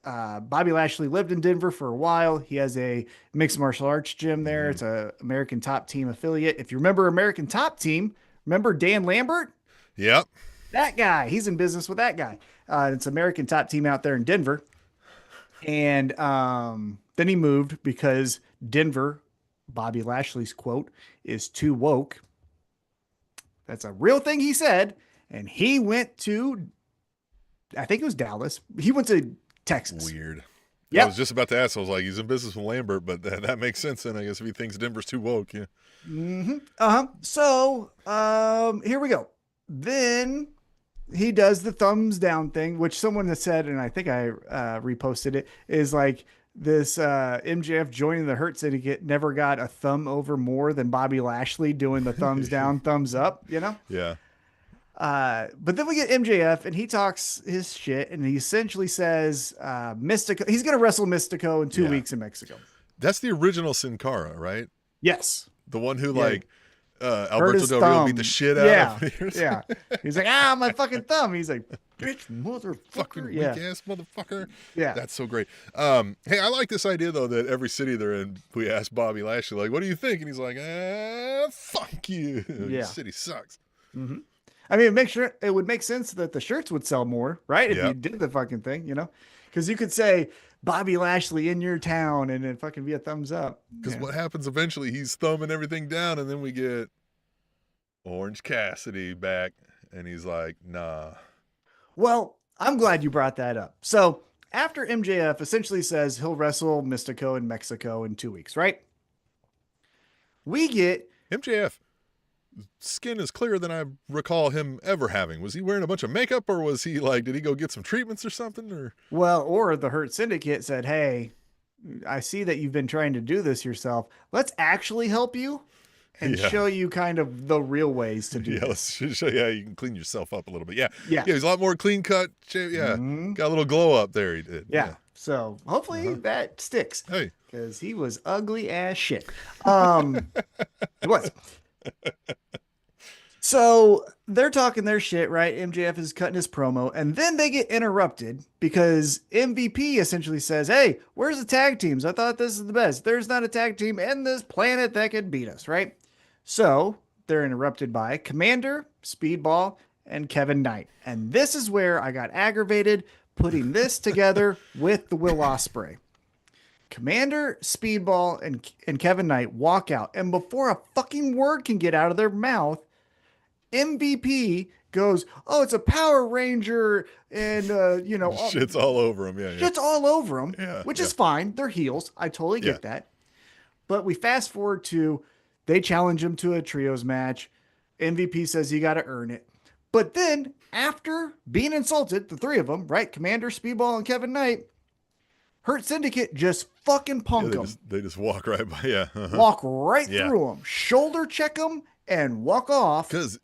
S3: Bobby Lashley lived in Denver for a while. He has a mixed martial arts gym there. It's a American Top Team affiliate. If you remember American Top Team, remember Dan Lambert?
S2: Yep.
S3: That guy. He's in business with that guy. It's American Top Team out there in Denver. And then he moved because Denver, Bobby Lashley's quote, is too woke. That's a real thing he said. And he went to, I think it was Dallas. He went to Texas.
S2: Weird.
S3: Yep.
S2: I was just about to ask. I was like, he's in business with Lambert, but that makes sense then. I guess if he thinks Denver's too woke, yeah.
S3: So here we go. Then he does the thumbs down thing, which someone has said, and I think I reposted it, is like this MJF joining the Hurt Syndicate never got a thumb over more than Bobby Lashley doing the thumbs down, thumbs up, you know?
S2: Yeah.
S3: But then we get MJF and he talks his shit and he essentially says Mystico, he's going to wrestle Mystico in 2 weeks in Mexico.
S2: That's the original Sin Cara, right?
S3: Yes.
S2: The one who Alberto Del Rio beat the shit out of.
S3: Yeah. He's like, my fucking thumb. He's like, bitch, motherfucker.
S2: Fucking weak ass motherfucker.
S3: Yeah.
S2: That's so great. Hey, I like this idea though that every city they're in, we ask Bobby Lashley, like, what do you think? And he's like, fuck you. Your city sucks.
S3: Mm-hmm. I mean, it would make sense that the shirts would sell more, right? If you did the fucking thing, you know? Because you could say Bobby Lashley in your town and it fucking be a thumbs up.
S2: Because what happens eventually, he's thumbing everything down and then we get Orange Cassidy back and he's like, nah.
S3: Well, I'm glad you brought that up. So after MJF essentially says he'll wrestle Mystico in Mexico in 2 weeks, right? We get
S2: MJF. Skin is clearer than I recall him ever having. Was he wearing a bunch of makeup or was he like, did he go get some treatments or something?
S3: Or the Hurt Syndicate said, hey, I see that you've been trying to do this yourself. Let's actually help you and show you kind of the real ways to do this.
S2: Let's show you how you can clean yourself up a little bit. Yeah. He's a lot more clean cut. Yeah. Got a little glow up there. He did.
S3: Yeah. So hopefully that sticks.
S2: Hey.
S3: Because he was ugly as shit. It was. So they're talking their shit, right? MJF is cutting his promo, and then they get interrupted because MVP essentially says, hey, where's the tag teams? I thought this is the best. There's not a tag team in this planet that could beat us, right? So they're interrupted by Commander, Speedball, and Kevin Knight. And this is where I got aggravated putting this together with the Will Ospreay. Commander, Speedball, and Kevin Knight walk out, and before a fucking word can get out of their mouth, MVP goes, oh, it's a Power Ranger, and
S2: shit's all over him.
S3: Shit's all over him,
S2: Yeah,
S3: which is fine. They're heels. I totally get that. But we fast forward to they challenge him to a trios match. MVP says you got to earn it. But then after being insulted, the three of them, right? Commander, Speedball, and Kevin Knight, Hurt Syndicate just fucking punk them.
S2: They just walk right by.
S3: Walk right through them, shoulder check them, and walk off.
S2: Because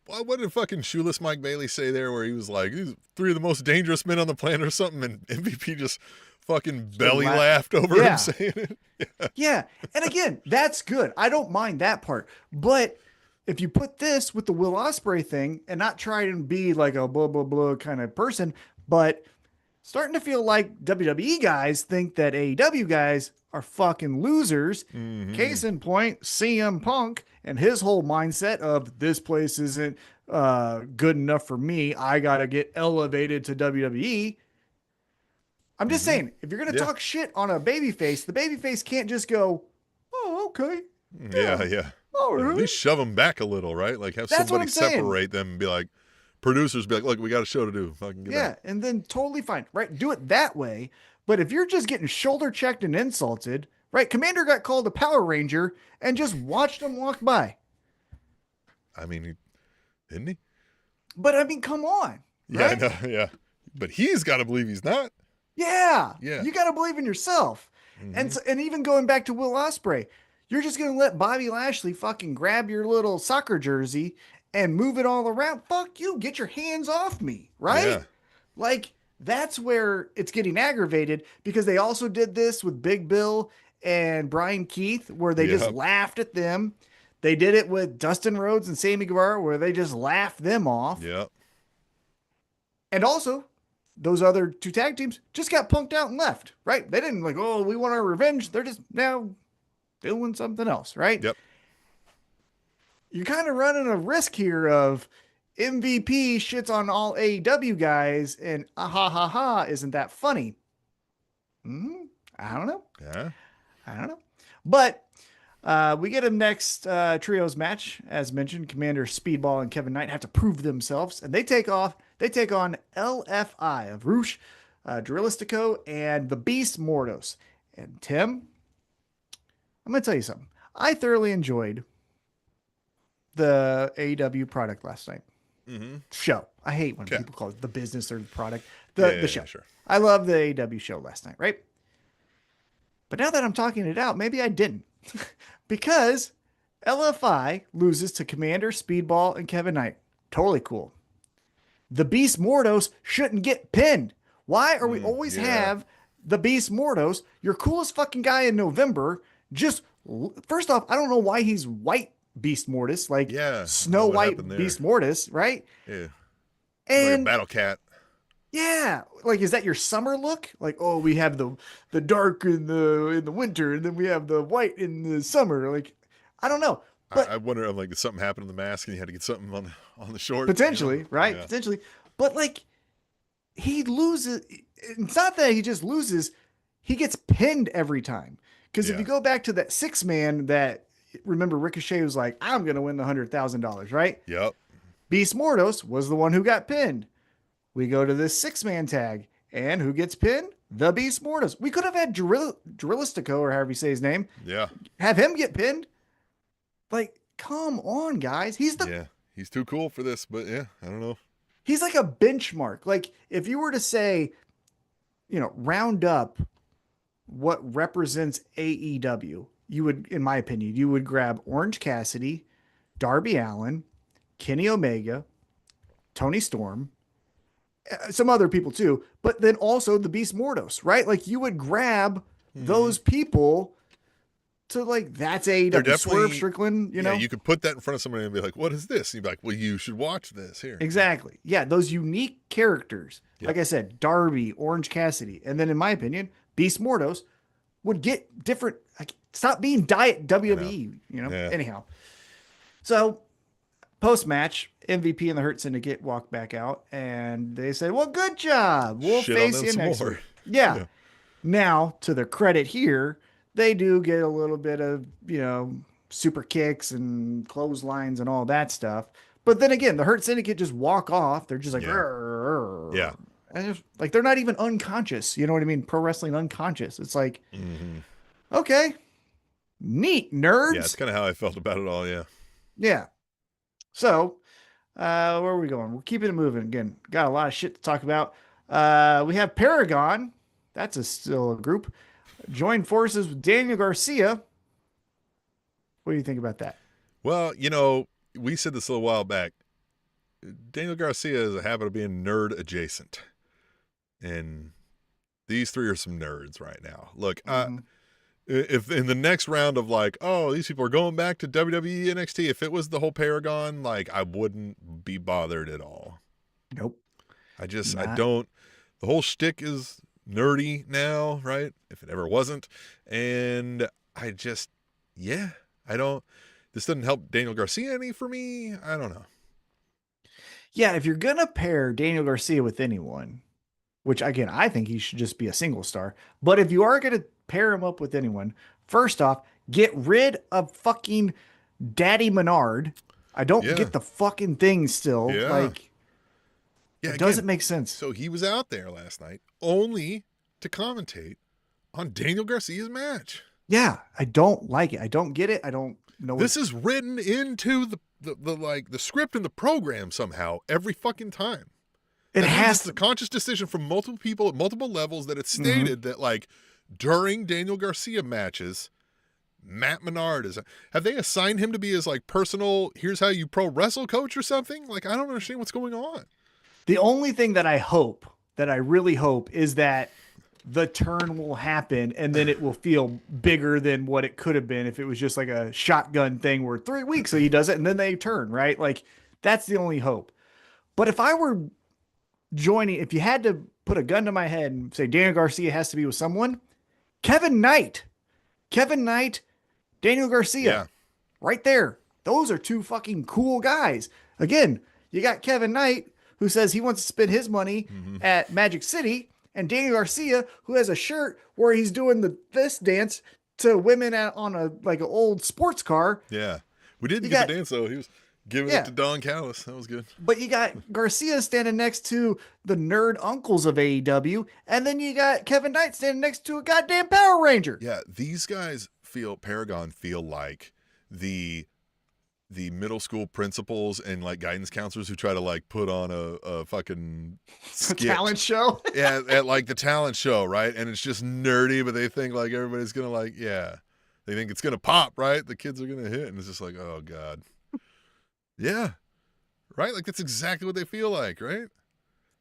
S2: what did fucking shoeless Mike Bailey say there where he was like, these three of the most dangerous men on the planet or something, and MVP just fucking belly laughed over him saying it?
S3: Yeah. And again, that's good. I don't mind that part. But if you put this with the Will Ospreay thing and not try and be like a blah, blah, blah kind of person, but starting to feel like WWE guys think that AEW guys are fucking losers. Case in point, CM Punk and his whole mindset of this place isn't good enough for me. I got to get elevated to WWE. I'm just saying, if you're going to talk shit on a babyface, the babyface can't just go, oh, okay.
S2: Yeah.
S3: All right.
S2: At least shove them back a little, right? Like have somebody separate them and be like, producers be like, look, we got a show to do. Fucking get out.
S3: And then totally fine, right? Do it that way. But if you're just getting shoulder checked and insulted, right? Commander got called a Power Ranger and just watched him walk by.
S2: I mean, didn't he?
S3: But I mean, come on.
S2: Yeah,
S3: right?
S2: I know, yeah. But he's got to believe he's not.
S3: Yeah. You got to believe in yourself. And even going back to Will Ospreay, you're just going to let Bobby Lashley fucking grab your little soccer jersey and move it all around. Fuck you. Get your hands off me. Right?
S2: Yeah.
S3: Like, that's where it's getting aggravated because they also did this with Big Bill and Brian Keith, where they just laughed at them. They did it with Dustin Rhodes and Sammy Guevara, where they just laughed them off.
S2: Yep.
S3: And also, those other 2 tag teams just got punked out and left, right? They didn't like, oh, we want our revenge. They're just now doing something else, right?
S2: Yep.
S3: You're kind of running a risk here of MVP shits on all AEW guys and ha ha ha, isn't that funny? I don't know.
S2: Yeah.
S3: I don't know. But we get a next trios match. As mentioned, Commander Speedball and Kevin Knight have to prove themselves, and they take on LFI of Roosh, Drilistico, and the Beast Mordos. And Tim, I'm going to tell you something. I thoroughly enjoyed the AEW product last night. Show. I hate when people call it the business or the product. The show.
S2: Sure.
S3: I love the AEW show last night, right? But now that I'm talking it out, maybe I didn't. Because LFI loses to Commander, Speedball, and Kevin Knight. Totally cool. The Beast Mordos shouldn't get pinned. Why are we always have the Beast Mordos, your coolest fucking guy in November, just, first off, I don't know why he's white Beast Mortis, like Snow White Beast Mortis, right?
S2: Yeah.
S3: And
S2: like a battle cat.
S3: Yeah, like is that your summer look? Like, oh, we have the dark in the winter, and then we have the white in the summer. Like, I don't know. But
S2: I wonder if like did something happen to the mask and you had to get something on the short.
S3: Potentially, right?
S2: Yeah.
S3: Potentially. But like he loses. It's not that he just loses, he gets pinned every time. Because if you go back to that 6-man that remember Ricochet was like, I'm gonna win the $100,000, right?
S2: Yep. Beast
S3: Mordos was the one who got pinned. We go to this 6-man tag, and who gets pinned? The Beast Mortis. We could have had Drilistico, or however you say his name.
S2: Yeah.
S3: Have him get pinned. Like, come on, guys. He's
S2: too cool for this, but yeah, I don't know.
S3: He's like a benchmark. Like, if you were to say, round up what represents AEW, you would, in my opinion, you would grab Orange Cassidy, Darby Allin, Kenny Omega, Tony Storm, some other people too, but then also the Beast Mordos, right? Like you would grab those people to like, that's AEW. Swerve Strickland, you know?
S2: You could put that in front of somebody and be like, what is this? And you'd be like, well, you should watch this here.
S3: Exactly. Yeah. Those unique characters, like I said, Darby, Orange Cassidy. And then in my opinion, Beast Mordos would get different, like stop being diet WWE, anyhow. So post-match, MVP and the Hurt Syndicate walk back out, and they say, well, good job. We'll face you next week. Yeah. Now, to their credit here, they do get a little bit of, super kicks and clotheslines and all that stuff. But then again, the Hurt Syndicate just walk off. They're just like,
S2: yeah.
S3: And just, like, they're not even unconscious. You know what I mean? Pro wrestling unconscious. It's like, okay, neat, nerds.
S2: Yeah, it's kind of how I felt about it all, yeah.
S3: Yeah. So, where are we going? We're keeping it moving. Again, got a lot of shit to talk about. We have Paragon. That's still a group. Join forces with Daniel Garcia. What do you think about that?
S2: Well, we said this a little while back. Daniel Garcia has a habit of being nerd adjacent. And these three are some nerds right now. Look, if in the next round of like, oh, these people are going back to WWE NXT, if it was the whole Paragon, like I wouldn't be bothered at all.
S3: Nope.
S2: I don't, the whole shtick is nerdy now, right? If it ever wasn't. And I just, this doesn't help Daniel Garcia any for me. I don't know.
S3: Yeah. If you're going to pair Daniel Garcia with anyone, which again, I think he should just be a single star, but if you are going to pair him up with anyone, first off, get rid of fucking Daddy Menard. I don't get the fucking thing still. Like, it doesn't make sense.
S2: So he was out there last night only to commentate on Daniel Garcia's match.
S3: Yeah, I don't like it. I don't get it. I don't know.
S2: This is written into the script and the program somehow every fucking time.
S3: It has
S2: a conscious decision from multiple people at multiple levels that it's stated that like during Daniel Garcia matches, Matt Menard have they assigned him to be his like personal, here's how you pro wrestle coach or something? Like, I don't understand what's going on.
S3: The only thing that I really hope is that the turn will happen, and then it will feel bigger than what it could have been if it was just like a shotgun thing where 3 weeks so he does it and then they turn, right? Like that's the only hope. But if I were joining, if you had to put a gun to my head and say Daniel Garcia has to be with someone, Kevin Knight, Daniel Garcia,
S2: Yeah.
S3: right there. Those are two fucking cool guys. Again, you got Kevin Knight, who says he wants to spend his money at Magic City, and Daniel Garcia, who has a shirt where he's doing this dance to women on a like an old sports car.
S2: Yeah. We didn't get the dance, though. He was giving it to Don Callis. That was good.
S3: But you got Garcia standing next to the nerd uncles of AEW, and then you got Kevin Knight standing next to a goddamn Power Ranger.
S2: Yeah, these guys Paragon feel like the middle school principals and like guidance counselors who try to like put on a fucking skit.
S3: Talent show.
S2: Yeah, at like the talent show, right? And it's just nerdy, but they think like everybody's gonna like, they think it's gonna pop, right? The kids are gonna hit, and it's just like, oh god, yeah, right? Like that's exactly what they feel like, right?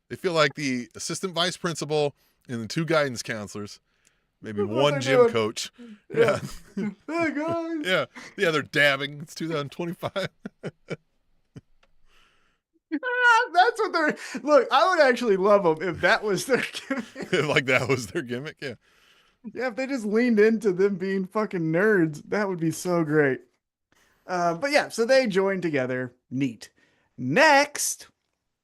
S2: They feel like the assistant vice principal and the two guidance counselors. Maybe one gym coach. Yeah.
S3: Hey guys.
S2: Yeah. Yeah, they're dabbing. It's 2025.
S3: That's what they're. Look, I would actually love them if that was their gimmick.
S2: Like that was their gimmick. Yeah.
S3: Yeah, if they just leaned into them being fucking nerds, that would be so great. But yeah, so they join together. Neat. Next,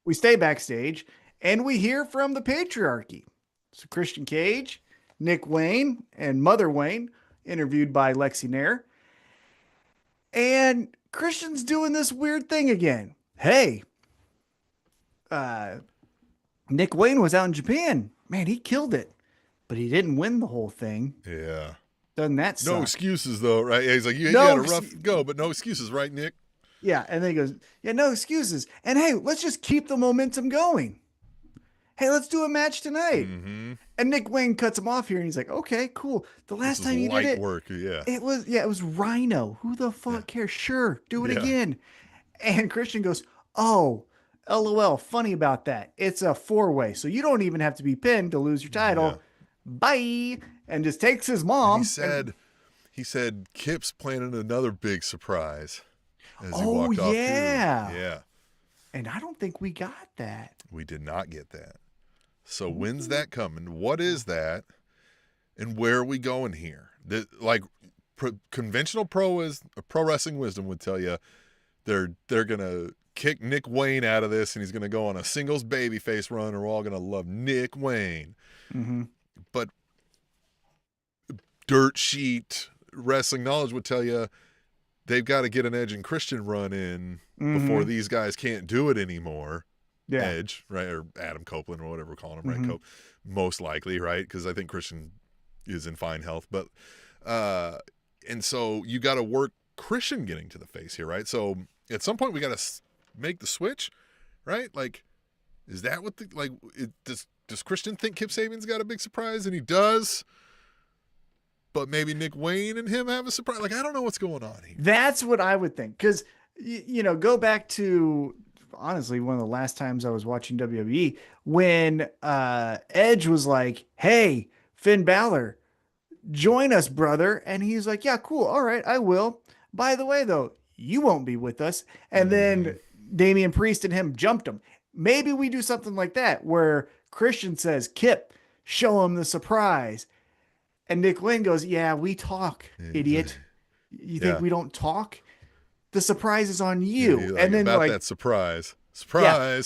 S3: we stay backstage and we hear from the patriarchy. So Christian Cage, Nick Wayne, and Mother Wayne, interviewed by Lexi Nair. And Christian's doing this weird thing again. Hey, Nick Wayne was out in Japan. Man, he killed it. But he didn't win the whole thing.
S2: Yeah.
S3: Doesn't that suck?
S2: No excuses, though, right? Yeah, he's like, you had a rough go, but no excuses, right, Nick?
S3: Yeah, and then he goes, yeah, no excuses. And hey, let's just keep the momentum going. Hey, let's do a match tonight.
S2: Mm-hmm.
S3: And Nick Wayne cuts him off here, and he's like, okay, cool. The last time you did it,
S2: work, yeah.
S3: it was Rhino. Who the fuck cares? Sure, do it again. And Christian goes, oh, LOL, funny about that. It's a 4-way, so you don't even have to be pinned to lose your title.
S2: Yeah.
S3: Bye. And just takes his mom.
S2: He said Kip's planning another big surprise as he walked off. Yeah.
S3: And I don't think we got that.
S2: We did not get that. So when's that coming? What is that? And where are we going here? Conventional pro wrestling wisdom would tell you they're gonna kick Nick Wayne out of this, and he's gonna go on a singles babyface run, and we're all gonna love Nick Wayne.
S3: Mm-hmm.
S2: But dirt sheet wrestling knowledge would tell you they've got to get an Edge and Christian run in before these guys can't do it anymore. Yeah. Edge, right? Or Adam Copeland or whatever we're calling him, right? Most likely, right? Because I think Christian is in fine health. But, and so you got to work Christian getting to the face here, right? So at some point we got to make the switch, right? Like, is that what does Christian think Kip Sabian's got a big surprise? And he does. But maybe Nick Wayne and him have a surprise. Like, I don't know what's going on here.
S3: That's what I would think. Because, go back to, honestly, one of the last times I was watching WWE, when Edge was like, hey, Finn Balor, join us, brother. And he's like, yeah, cool. All right, I will. By the way, though, you won't be with us. And then Damian Priest and him jumped him. Maybe we do something like that where Christian says, Kip, show him the surprise. And Nick Wayne goes, yeah, we talk, idiot. You think we don't talk? The surprise is on you.
S2: And then about that surprise,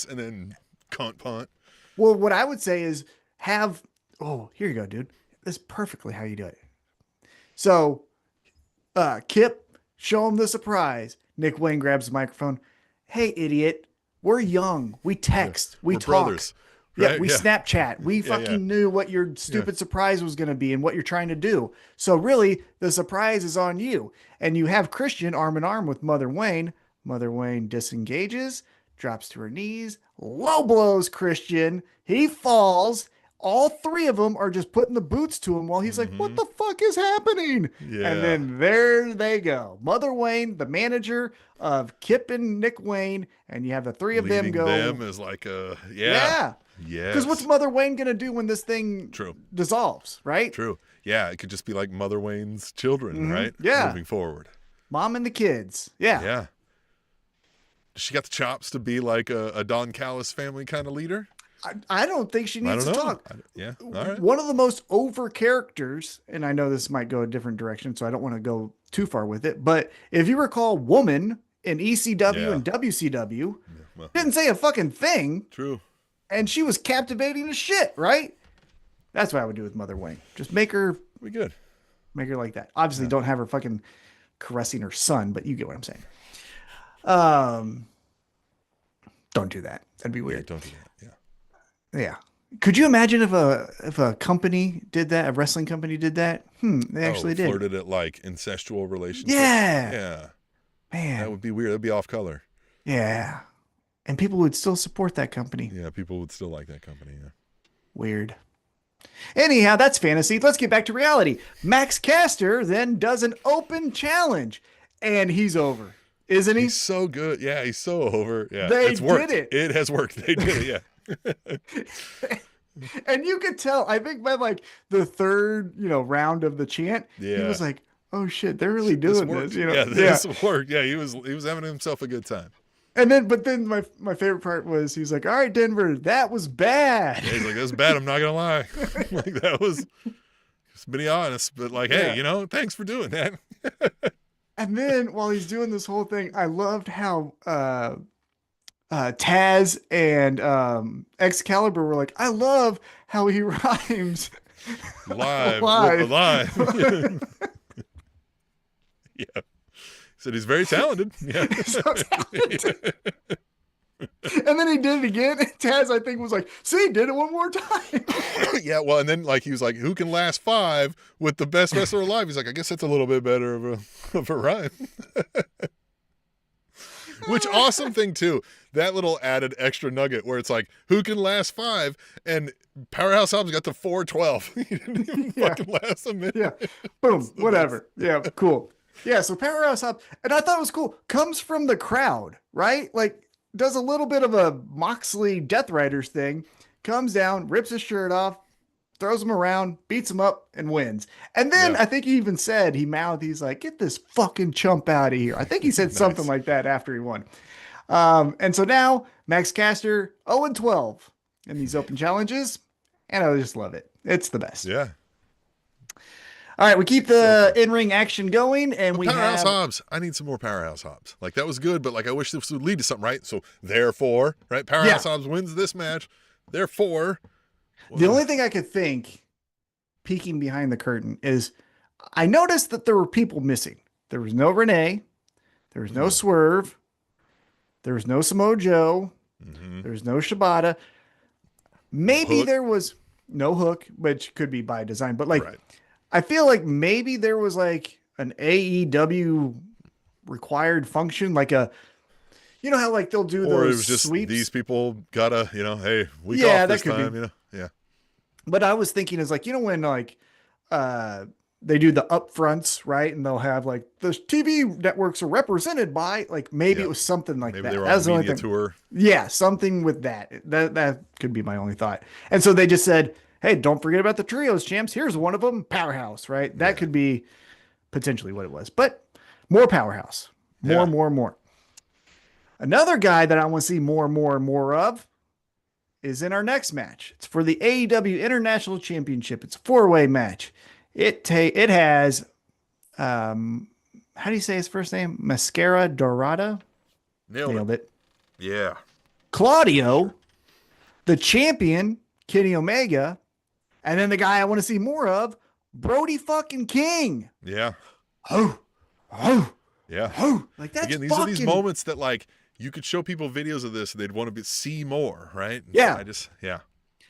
S2: and then cunt punt.
S3: Well, what I would say is here you go, dude. This is perfectly how you do it. So, Kip, show him the surprise. Nick Wayne grabs the microphone. Hey, idiot. We're young. We text. We
S2: We're
S3: talk.
S2: Brothers.
S3: Yeah,
S2: right?
S3: we Snapchat. We fucking knew what your stupid surprise was going to be and what you're trying to do. So really, the surprise is on you. And you have Christian arm in arm with Mother Wayne. Mother Wayne disengages, drops to her knees, low blows Christian. He falls. All three of them are just putting the boots to him while he's like, what the fuck is happening?
S2: Yeah.
S3: And then there they go. Mother Wayne, the manager of Kip and Nick Wayne, and you have the three of them go.
S2: Them is like a,
S3: Yeah. Because what's
S2: Yes.
S3: Mother Wayne going to do when this thing
S2: True.
S3: dissolves, right?
S2: True. Yeah, it could just be like Mother Wayne's children, right?
S3: Yeah.
S2: Moving forward.
S3: Mom and the kids. Yeah.
S2: Yeah. She got the chops to be like a Don Callis family kind of leader.
S3: I don't think she needs to talk.
S2: Yeah. All right.
S3: One of the most over characters, and I know this might go a different direction, so I don't want to go too far with it. But if you recall, Woman in ECW and WCW
S2: Well,
S3: didn't say a fucking thing,
S2: true.
S3: and she was captivating as shit, right? That's what I would do with Mother Wayne. Just make her
S2: We good.
S3: like that. Obviously, don't have her fucking caressing her son, but you get what I'm saying. Don't do that. That'd be
S2: Yeah,
S3: weird.
S2: don't do that. Yeah.
S3: Yeah. Could you imagine if a company did that, a wrestling company did that? They actually did.
S2: Flirted at like incestual relationships.
S3: Yeah.
S2: Yeah.
S3: Man.
S2: That would be weird. That'd be off color.
S3: Yeah. And people would still support that company.
S2: Yeah, people would still like that company. Yeah.
S3: Weird. Anyhow, that's fantasy. Let's get back to reality. Max Caster then does an open challenge, and he's over, isn't he?
S2: He's so good. Yeah, he's so over. Yeah,
S3: They
S2: it's worked.
S3: did it.
S2: It has worked. They did it. Yeah.
S3: And you could tell, I think by like the third, round of the chant, he
S2: Yeah.
S3: was like, oh shit, they're really doing
S2: worked.
S3: this.
S2: Yeah, this worked. Yeah, he was having himself a good time.
S3: And then my favorite part was he's like, all right, Denver, that was bad.
S2: Yeah, he's like, that's bad. I'm not gonna lie. Like that was just being honest, but like, hey, thanks for doing that.
S3: And then while he's doing this whole thing, I loved how Taz and Excalibur were like, I love how he rhymes
S2: Live.
S3: Live.
S2: Live. Yeah. He said he's very talented. Yeah.
S3: So talented. And then he did it again. And Taz, I think, was like, see, did it one more time.
S2: Yeah, well, and then like he was like, who can last 5 with the best wrestler alive? He's like, I guess that's a little bit better of a rhyme. Which awesome thing too. That little added extra nugget where it's like, who can last 5? And Powerhouse Hobbs got to 412. He didn't even fucking last a minute.
S3: Yeah. Boom. Whatever. Yeah. Cool. Yeah. So Powerhouse Hobbs, and I thought it was cool, comes from the crowd, right? Like does a little bit of a Moxley Death Riders thing, comes down, rips his shirt off, throws him around, beats him up, and wins. And then I think he even said, he's like, get this fucking chump out of here. I think he said something like that after he won. And so now Max Caster 0-12 in these open challenges. And I just love it. It's the best.
S2: Yeah.
S3: All right. We keep the in-ring action going, and we
S2: Powerhouse
S3: have
S2: Hobbs. I need some more Powerhouse Hobbs. Like that was good, but like I wish this would lead to something, right? So therefore, right? Powerhouse Hobbs wins this match. Therefore,
S3: the only thing I could think, peeking behind the curtain, is I noticed that there were people missing. There was no Renee. There was no Swerve. There was no Samoa Joe. There was no Shibata. Maybe there was no Hook, which could be by design. But like, I feel like maybe there was like an AEW required function, like a, you know how like they'll do
S2: or
S3: those
S2: it was just
S3: sweeps?
S2: these people gotta, hey, week off this time, Yeah.
S3: But I was thinking is like, when like they do the upfronts, right? And they'll have like the TV networks are represented by, like maybe it was something like
S2: Maybe
S3: that.
S2: they were
S3: That's
S2: on
S3: the
S2: a media
S3: only thing.
S2: tour.
S3: Yeah, something with that. That could be my only thought. And so they just said, hey, don't forget about the trios champs. Here's one of them, Powerhouse, right? That could be potentially what it was. But more Powerhouse. More. Another guy that I want to see more of is in our next match. It's for the AEW International Championship. It's a 4-way match. It has, how do you say his first name? Mascara Dorada? Nailed it.
S2: Yeah.
S3: Claudio, the champion, Kenny Omega, and then the guy I want to see more of, Brody fucking King.
S2: Yeah.
S3: Oh.
S2: Yeah.
S3: Like that's
S2: Again, these are these moments that like you could show people videos of this and they'd want to see more, right? And
S3: Yeah.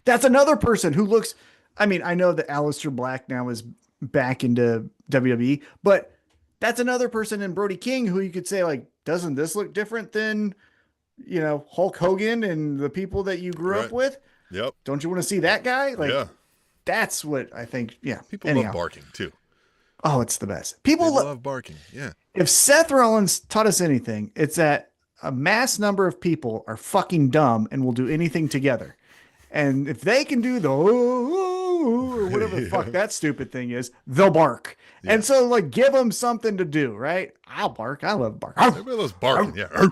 S3: That's another person who looks, I mean, I know that Aleister Black now is back into WWE, but that's another person in Brody King who you could say, like, doesn't this look different than, Hulk Hogan and the people that you grew up with?
S2: Yep.
S3: Don't you want to see that guy? Like, that's what I think. Yeah.
S2: People love barking too.
S3: Oh, it's the best. People
S2: love barking. Yeah.
S3: If Seth Rollins taught us anything, it's that a mass number of people are fucking dumb and will do anything together. And if they can do the or whatever the fuck that stupid thing is, they'll bark.
S2: Yeah.
S3: And so, like, give them something to do, right? I'll bark. I love bark.
S2: Everybody loves barking. Yeah.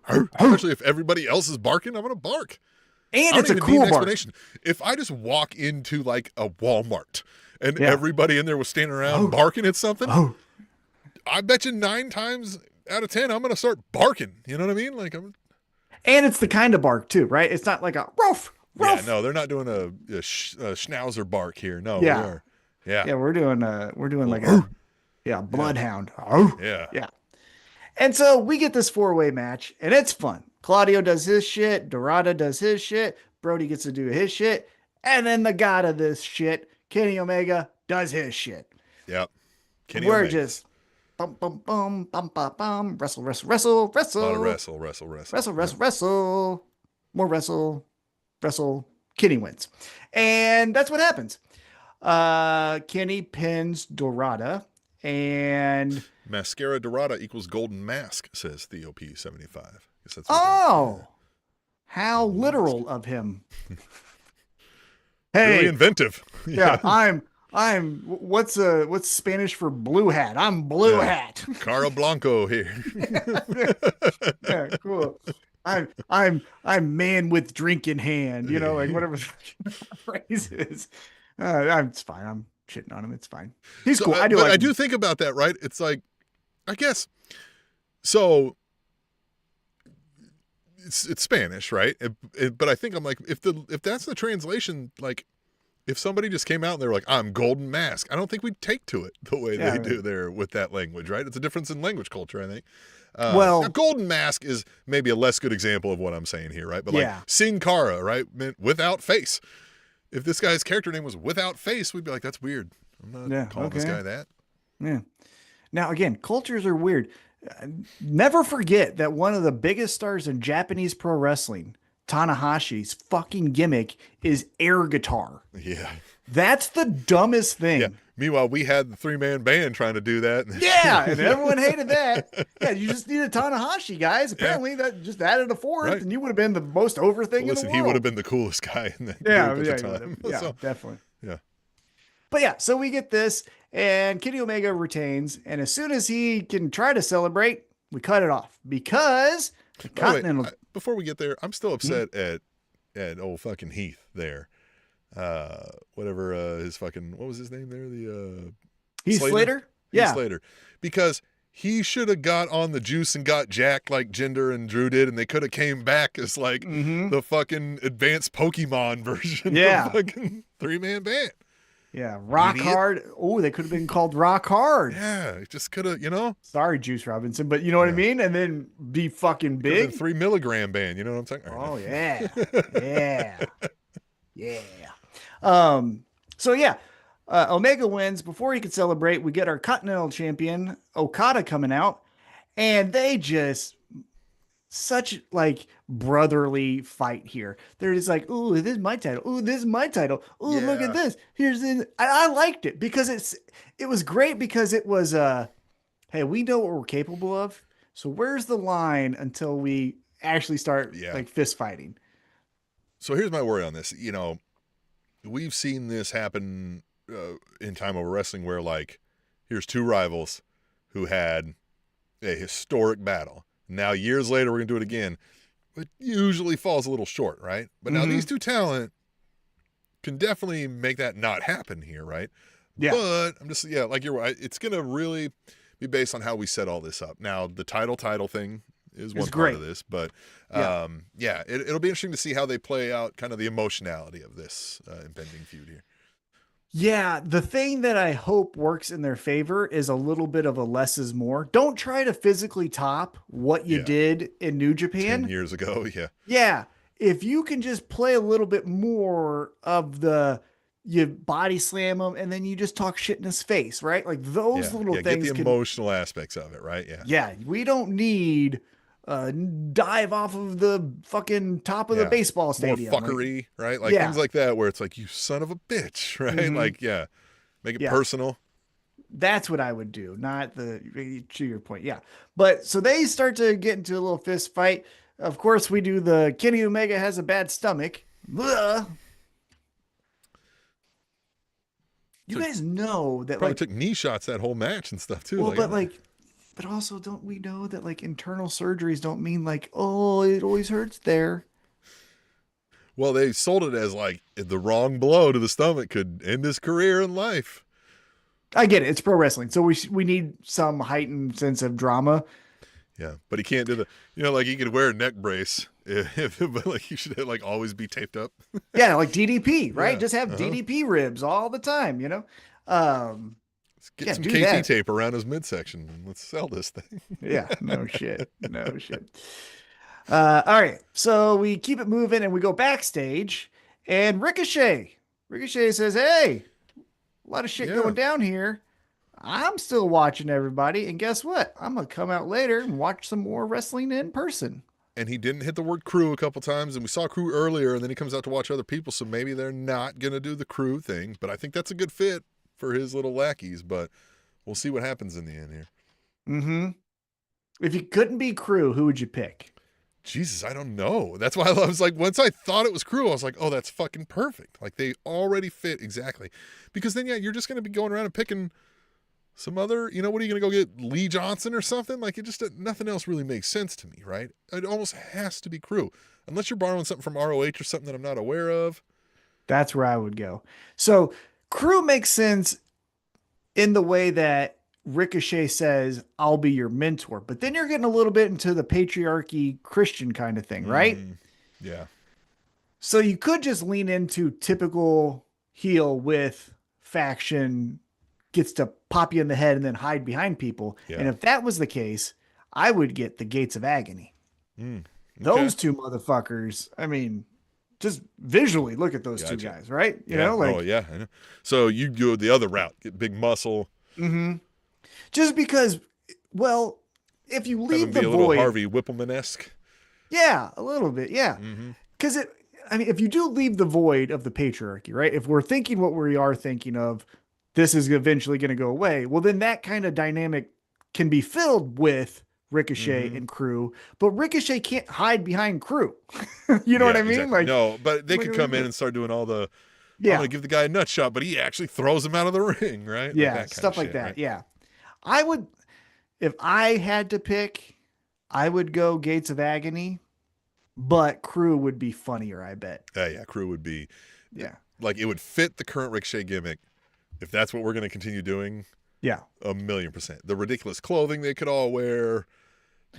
S2: Especially if everybody else is barking, I'm going to bark.
S3: And
S2: I
S3: it's
S2: don't
S3: a
S2: even need
S3: cool
S2: an
S3: bark.
S2: explanation. If I just walk into like a Walmart and everybody in there was standing around barking at something, I bet you 9 times out of 10 I'm going to start barking. You know what I mean? Like
S3: And it's the kind of bark too, right? It's not like a roof.
S2: Yeah, no, they're not doing a schnauzer bark here. No,
S3: Yeah.
S2: we are. Yeah.
S3: Yeah, we're doing like a bloodhound. Yeah. And so we get this 4-way match, and it's fun. Claudio does his shit, Dorada does his shit, Brody gets to do his shit, and then the god of this shit, Kenny Omega, does his shit.
S2: Yep. Kenny
S3: We're
S2: Omega.
S3: just bum bum bum bum bum bum wrestle wrestle wrestle wrestle
S2: A lot of wrestle.
S3: more wrestle. Kenny wins, and that's what happens. Kenny pins Dorada, and
S2: Mascara Dorada equals golden mask, says Theo P75. That's
S3: how literal of him.
S2: Really
S3: Hey,
S2: inventive.
S3: yeah, I'm what's Spanish for blue hat? I'm blue hat.
S2: Cara Blanco here.
S3: Yeah, cool. I'm man with drink in hand, you know, like whatever the phrase is. It's fine. I'm shitting on him. It's fine. He's cool. I
S2: do think about that, right? It's like, I guess, so it's Spanish, right? But I think I'm like, if that's the translation, like, if somebody just came out and they were like, I'm golden mask, I don't think we'd take to it the way they do there with that language, right? It's a difference in language culture, I think. Now, golden mask is maybe a less good example of what I'm saying here, right? But like Sin Cara, right? Meant without face. If this guy's character name was without face, we'd be like, that's weird. I'm not calling this guy that.
S3: Yeah. Now, again, cultures are weird. Never forget that one of the biggest stars in Japanese pro wrestling, Tanahashi's fucking gimmick is air guitar.
S2: Yeah.
S3: That's the dumbest thing.
S2: Yeah. Meanwhile, we had the 3-man band trying to do that.
S3: Yeah, and everyone hated that. Yeah, you just needed Tanahashi, guys. Apparently, that just added a fourth, and you would have been the most over thing in the world.
S2: He would have been the coolest guy in that group at the time.
S3: Yeah, definitely.
S2: Yeah.
S3: But yeah, so we get this, and Kenny Omega retains, and as soon as he can try to celebrate, we cut it off because the Continental.
S2: Before we get there, I'm still upset at old fucking Heath there. Whatever his fucking, what was his name there? The
S3: Heath Slater?
S2: Heath Slater. Because he should have got on the juice and got jacked like Jinder and Drew did, and they could have came back as like the fucking advanced Pokemon version of the fucking 3-man band.
S3: Yeah, Rock Hard. Oh, they could have been called Rock Hard.
S2: Yeah, it just could have, you know.
S3: Sorry, Juice Robinson, but you know what I mean? And then be fucking big.
S2: 3 milligram band, you know what I'm saying?
S3: Oh, yeah. So yeah, Omega wins. Before he could celebrate, we get our Continental Champion, Okada, coming out, and they just such like brotherly fight here. They're just like, ooh, this is my title. Ooh, this is my title. Ooh, look at this. Here's the. I liked it because it was great because it was hey, we know what we're capable of. So where's the line until we actually start like fist fighting?
S2: So here's my worry on this. You know, we've seen this happen in Time Over Wrestling where, like, here's 2 rivals who had a historic battle. Now, years later, we're going to do it again. It usually falls a little short, right? But now these 2 talent can definitely make that not happen here, right? Yeah. But I'm just, like you're right. It's going to really be based on how we set all this up. Now, the title thing is one part of this, but it'll be interesting to see how they play out kind of the emotionality of this impending feud here.
S3: Yeah, the thing that I hope works in their favor is a little bit of a less is more. Don't try to physically top what you did in New Japan
S2: 10 years ago.
S3: Yeah. If you can just play a little bit more of you body slam him and then you just talk shit in his face, right? Like those little things.
S2: Get the emotional aspects of it, right? Yeah.
S3: Yeah. We don't need dive off of the fucking top of the baseball stadium.
S2: More fuckery, right? Like things like that where it's like, you son of a bitch, right? Like, make it personal.
S3: That's what I would do, not to your point. Yeah. But so they start to get into a little fist fight. Of course, we do the Kenny Omega has a bad stomach. Ugh. You
S2: Took,
S3: guys know that,
S2: probably
S3: like,
S2: took knee shots that whole match and stuff too.
S3: well,
S2: Like,
S3: but also, don't we know that, like, internal surgeries don't mean, like, oh, it always hurts there.
S2: well, they sold it as like the wrong blow to the stomach could end his career in life.
S3: I get it. It's pro wrestling. So we need some heightened sense of drama.
S2: Yeah, but he can't do the, like he could wear a neck brace, but like he should like always be taped up.
S3: Yeah, like DDP, right?
S2: Yeah,
S3: Just have DDP ribs all the time, you know?
S2: Let's get
S3: Yeah,
S2: some
S3: do
S2: KT
S3: that.
S2: tape around his midsection and let's sell this thing.
S3: Yeah, no shit. No shit. All right. So we keep it moving and we go backstage and Ricochet. Ricochet says, hey, a lot of shit
S2: Yeah.
S3: going down here. I'm still watching everybody. And guess what? I'm going to come out later and watch some more wrestling in person.
S2: And he didn't hit the word crew a couple times, and we saw crew earlier, and then he comes out to watch other people, so maybe they're not going to do the crew thing, but I think that's a good fit for his little lackeys, but we'll see what happens in the end here.
S3: Mm-hmm. If you couldn't be crew, who would you pick?
S2: Jesus, I don't know. That's why I was like, once I thought it was crew, I was like, oh, that's fucking perfect. Like, they already fit exactly. Because then, yeah, you're just going to be going around and picking some other, what are you going to go get, Lee Johnson or something? Like, it just, nothing else really makes sense to me, right? It almost has to be crew. Unless you're borrowing something from ROH or something that I'm not aware of.
S3: That's where I would go. So crew makes sense in the way that Ricochet says, I'll be your mentor. But then you're getting a little bit into the patriarchy Christian kind of thing, right?
S2: Yeah.
S3: So you could just lean into typical heel with faction gets to pop you in the head and then hide behind people.
S2: Yeah.
S3: And if that was the case, I would get the Gates of Agony.
S2: Okay.
S3: Those two motherfuckers, I mean, just visually look at those two guys, right? You know, like,
S2: oh yeah, I know. So you go the other route, get big muscle.
S3: Mm-hmm. Just because, well, if you leave the
S2: be a little
S3: void,
S2: Harvey Whippleman-esque.
S3: Yeah, a little bit, yeah. Because if you do leave the void of the patriarchy, right? If we're thinking what we are thinking of, this is eventually going to go away. Well, then that kind of dynamic can be filled with Ricochet and crew, but Ricochet can't hide behind crew. You know what I mean?
S2: Exactly.
S3: Like,
S2: no, but they could come in and start doing all the, I'm going to give the guy a nut shot, but he actually throws him out of the ring, right?
S3: Yeah,
S2: like
S3: stuff like
S2: shit,
S3: that.
S2: Right?
S3: Yeah. I would, if I had to pick, I would go Gates of Agony, but crew would be funnier, I bet.
S2: Yeah, crew would be,
S3: like
S2: it would fit the current Ricochet gimmick. If that's what we're going to continue doing, 1,000,000%. The ridiculous clothing they could all wear,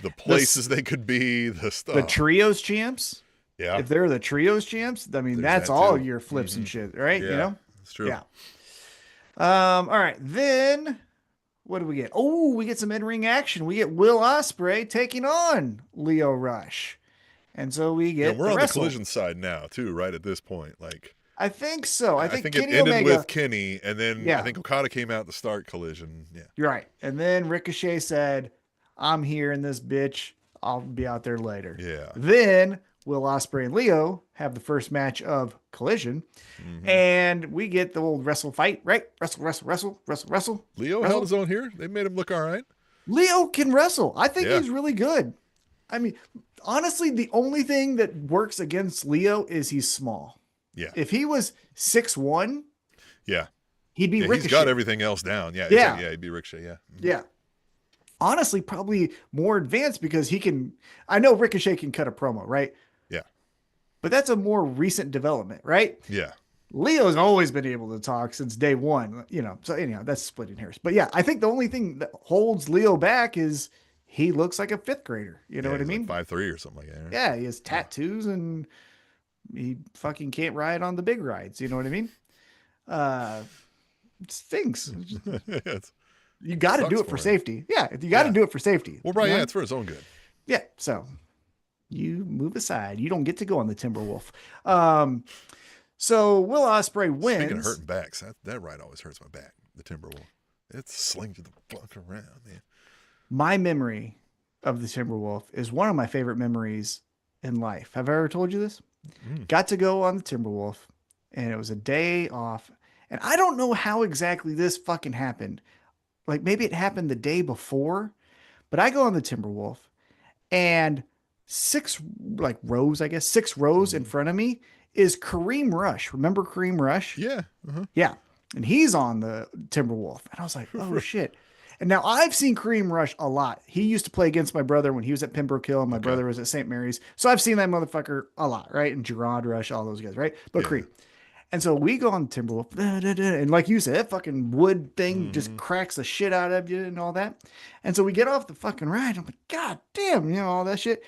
S2: the places they could be, the stuff.
S3: The trios champs.
S2: Yeah.
S3: If they're the trios champs, I mean, that's all your flips and shit, right?
S2: Yeah,
S3: you know?
S2: That's true.
S3: Yeah. All right. Then what do we get? Oh, we get some in-ring action. We get Will Ospreay taking on Lio Rush. And so we get
S2: we're on the collision side now, too, right at this point. Like,
S3: I think so. I think
S2: Kenny it ended with Kenny, and then I think Okada came out to start collision. Yeah.
S3: You're right. And then Ricochet said, I'm here in this bitch. I'll be out there later.
S2: Yeah.
S3: Then Will Ospreay and Leo have the first match of collision. And we get the old wrestle fight, right? Wrestle.
S2: Leo held his own here. They made him look all right.
S3: Leo can wrestle. I think he's really good. I mean, honestly, the only thing that works against Leo is he's small.
S2: Yeah.
S3: If he was 6'1", he'd be Ricochet.
S2: He's got everything else down. Yeah. He'd be Ricochet. Yeah.
S3: Yeah. Honestly, probably more advanced because he can. I know Ricochet can cut a promo, right?
S2: Yeah.
S3: But that's a more recent development, right?
S2: Yeah.
S3: Leo's always been able to talk since day one, So anyhow, that's splitting hairs. But yeah, I think the only thing that holds Leo back is he looks like a fifth grader. You know what I mean?
S2: Like 5'3" or something like that. Right?
S3: Yeah, he has tattoos and he fucking can't ride on the big rides. You know what I mean? It stinks. You got to do it for safety. Yeah, you got to do it for safety.
S2: Well, right, it's for his own good.
S3: Yeah, so you move aside. You don't get to go on the Timberwolf. So Will Ospreay wins.
S2: Speaking of hurting backs, that ride always hurts my back, the Timberwolf. It slings you the fuck around, man.
S3: My memory of the Timberwolf is one of my favorite memories in life. Have I ever told you this? Got to go on the Timberwolf, and it was a day off. And I don't know how exactly this fucking happened. Like maybe it happened the day before, but I go on the Timberwolf and 6 rows in front of me is Kareem Rush. Remember Kareem Rush?
S2: Yeah. Uh-huh.
S3: Yeah. And he's on the Timberwolf. And I was like, oh shit. And now I've seen Kareem Rush a lot. He used to play against my brother when he was at Pembroke Hill and my brother was at St. Mary's. So I've seen that motherfucker a lot, right? And Gerard Rush, all those guys, right? But Kareem. And so we go on Timberwolf, and like you said, that fucking wood thing just cracks the shit out of you and all that. And so we get off the fucking ride. I'm like, God damn, all that shit.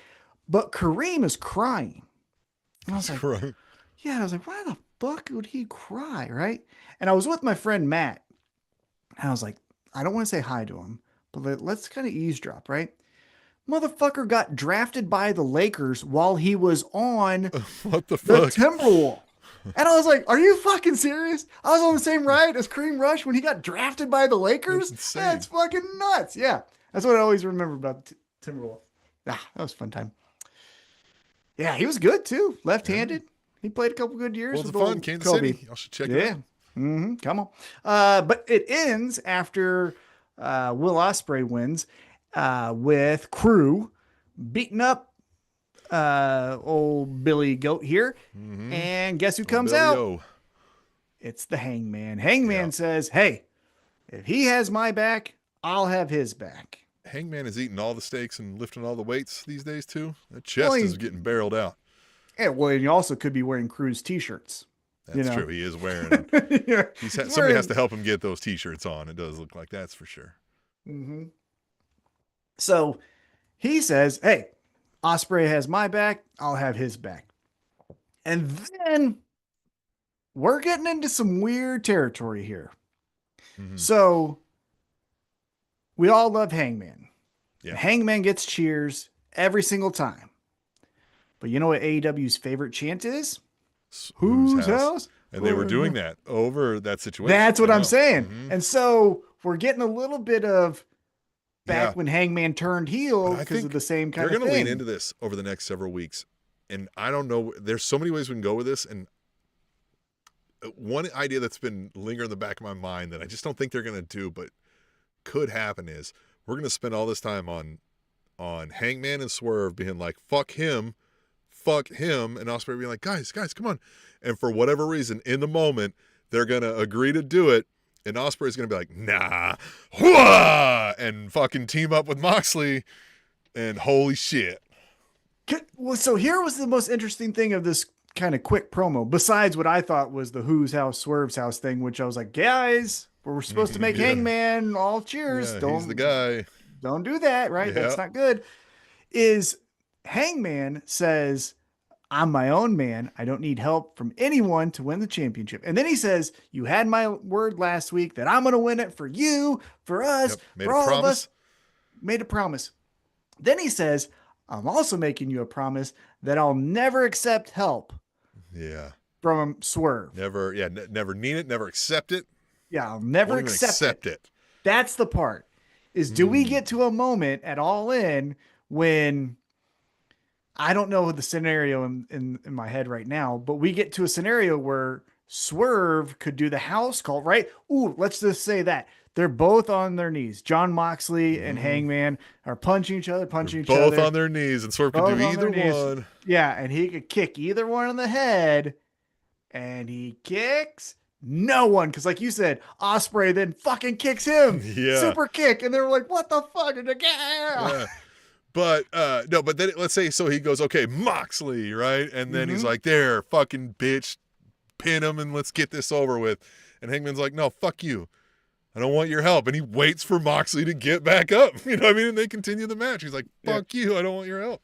S3: But Kareem is crying. And I was like, I was like, why the fuck would he cry, right? And I was with my friend Matt. And I was like, I don't want to say hi to him, but let's kind of eavesdrop, right? Motherfucker got drafted by the Lakers while he was on
S2: what the
S3: Timberwolf. And I was like, are you fucking serious? I was on the same ride as Kareem Rush when he got drafted by the Lakers. That's fucking nuts. Yeah. That's what I always remember about Timberwolf. That was a fun time. Yeah, he was good too. Left-handed. He played a couple good years.
S2: Well, it's fun. Kansas City. I should check it out.
S3: Mm-hmm. Come on. But it ends after Will Ospreay wins with Crew beating up old Billy Goat here. And guess who comes out? It's the Hangman. Hangman says, hey, if he has my back, I'll have his back.
S2: Hangman is eating all the steaks and lifting all the weights these days too. That chest is getting barreled out.
S3: Yeah, well, and you also could be wearing Crew's t-shirts.
S2: That's true. He is wearing them. Somebody has to help him get those t-shirts on. It does look like that's for sure.
S3: Mm-hmm. So he says, hey, Ospreay has my back. I'll have his back. And then we're getting into some weird territory here. So we all love Hangman. Yeah. Hangman gets cheers every single time. But you know what AEW's favorite chant is? Whose house?
S2: And they were doing that over that situation.
S3: That's what I'm saying. And so we're getting a little bit of back when Hangman turned heel because of the same kind of thing.
S2: They're going to lean into this over the next several weeks. And I don't know. There's so many ways we can go with this. And one idea that's been lingering in the back of my mind that I just don't think they're going to do, but could happen is we're going to spend all this time on Hangman and Swerve being like, fuck him, and Ospreay being like, guys, come on. And for whatever reason, in the moment, they're going to agree to do it, and Ospreay's going to be like, nah, whoa, and fucking team up with Moxley, and holy shit.
S3: Well, so here was the most interesting thing of this kind of quick promo, besides what I thought was the Who's House, Swerve's House thing, which I was like, guys, we're supposed to make Hangman all cheers.
S2: He's the guy.
S3: Don't do that, right? That's not good. Is Hangman says, I'm my own man. I don't need help from anyone to win the championship. And then he says, you had my word last week that I'm going to win it for you, for us, for all of us. Made a promise. Then he says, I'm also making you a promise that I'll never accept help.
S2: Yeah.
S3: From Swerve.
S2: Never need it, never accept it.
S3: Yeah, I'll never accept it. That's the part. Is do we get to a moment at All In when I don't know the scenario in my head right now, but we get to a scenario where Swerve could do the house call, right? Ooh, let's just say that. They're both on their knees. John Moxley and Hangman are punching each other.
S2: Both on their knees, and Swerve could do either one.
S3: Yeah, and he could kick either one in the head, and he kicks no one. Because like you said, Ospreay then fucking kicks him.
S2: Yeah.
S3: Super kick. And they were like, what the fuck? And like, yeah.
S2: But no, but then let's say, so he goes, okay, Moxley, right? And then he's like, there, fucking bitch, pin him and let's get this over with. And Hangman's like, no, fuck you. I don't want your help. And he waits for Moxley to get back up. You know what I mean? And they continue the match. He's like, fuck you. I don't want your help.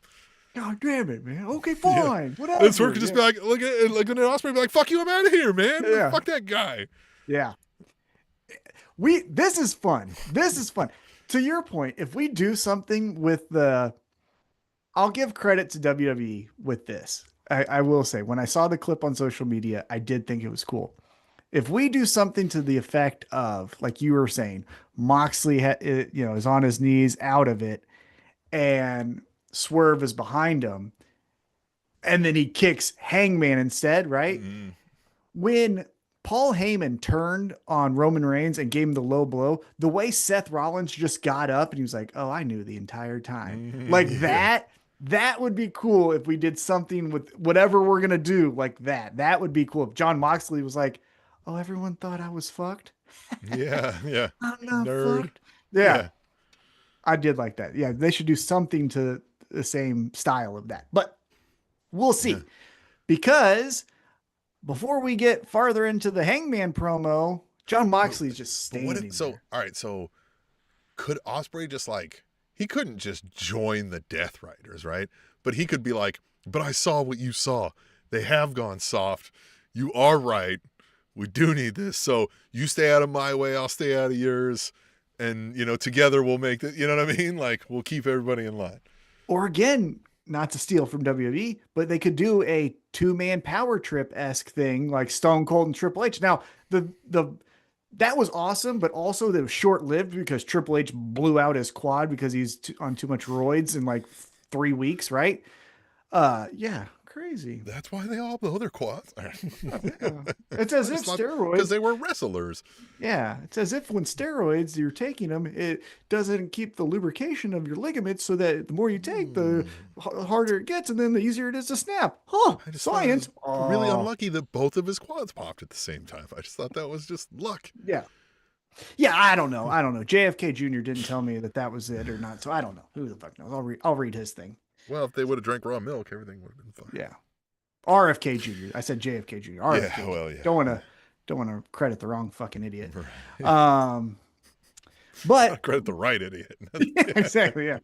S3: God damn it, man. Okay, fine. Whatever.
S2: And Swerve could just be like, look at it, like, and Ospreay be like, fuck you, I'm out of here, man. Yeah. Fuck that guy.
S3: Yeah. This is fun. This is fun. To your point, if we do something with I'll give credit to WWE with this. I will say, when I saw the clip on social media, I did think it was cool. If we do something to the effect of, like you were saying, Moxley is on his knees out of it, and Swerve is behind him, and then he kicks Hangman instead, right? Mm-hmm. When Paul Heyman turned on Roman Reigns and gave him the low blow, the way Seth Rollins just got up and he was like, oh, I knew the entire time. Like that That would be cool if we did something with whatever we're gonna do like that. That would be cool. If John Moxley was like, "Oh, everyone thought I was fucked.
S2: Yeah, yeah.
S3: I'm not
S2: Nerd.
S3: fucked." Yeah,
S2: Yeah.
S3: I did like that. Yeah, they should do something to the same style of that. But we'll
S2: Yeah.
S3: see. Because before we get farther into the Hangman promo, John
S2: But,
S3: Moxley's just
S2: but what if
S3: standing
S2: so
S3: there.
S2: all right, so could Osprey just like he couldn't just join the Death Riders, right? But he could be like, but I saw what you saw. They have gone soft. You are right. We do need this. So you stay out of my way, I'll stay out of yours. And together we'll make it, you know what I mean? Like we'll keep everybody in line.
S3: Or again, not to steal from WWE, but they could do a two-man power trip-esque thing like Stone Cold and Triple H. Now, the that was awesome, but also that was short-lived because Triple H blew out his quad because he's on too much roids in like 3 weeks, right? Yeah, crazy.
S2: That's why they all blow their quads.
S3: Yeah. It's as if
S2: Because
S3: steroids.
S2: they were wrestlers.
S3: Yeah, it's as if when steroids you're taking them, it doesn't keep the lubrication of your ligaments, so that the more you take, the harder it gets, and then the easier it is to snap. Huh?
S2: I just
S3: Science.
S2: thought it was really unlucky that both of his quads popped at the same time. I just thought that was just luck.
S3: Yeah. Yeah, I don't know. JFK Jr. didn't tell me that was it or not, so I don't know. Who the fuck knows? I'll read his thing.
S2: Well, if they would have drank raw milk, everything would have been fine.
S3: Yeah. RFK Jr. I said JFK Jr. RFK.
S2: Yeah, well, yeah.
S3: Don't want to credit the wrong fucking idiot.
S2: Right.
S3: But
S2: Credit the right idiot.
S3: yeah, exactly, yeah.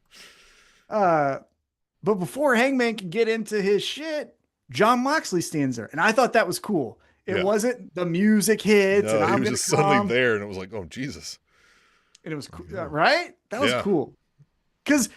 S3: But before Hangman can get into his shit, John Moxley stands there, and I thought that was cool. It wasn't the music hits,
S2: No,
S3: and
S2: he
S3: I'm
S2: was
S3: gonna
S2: just
S3: come,
S2: suddenly there, and it was like, oh Jesus.
S3: and it was cool, right? That was
S2: Yeah.
S3: cool. Because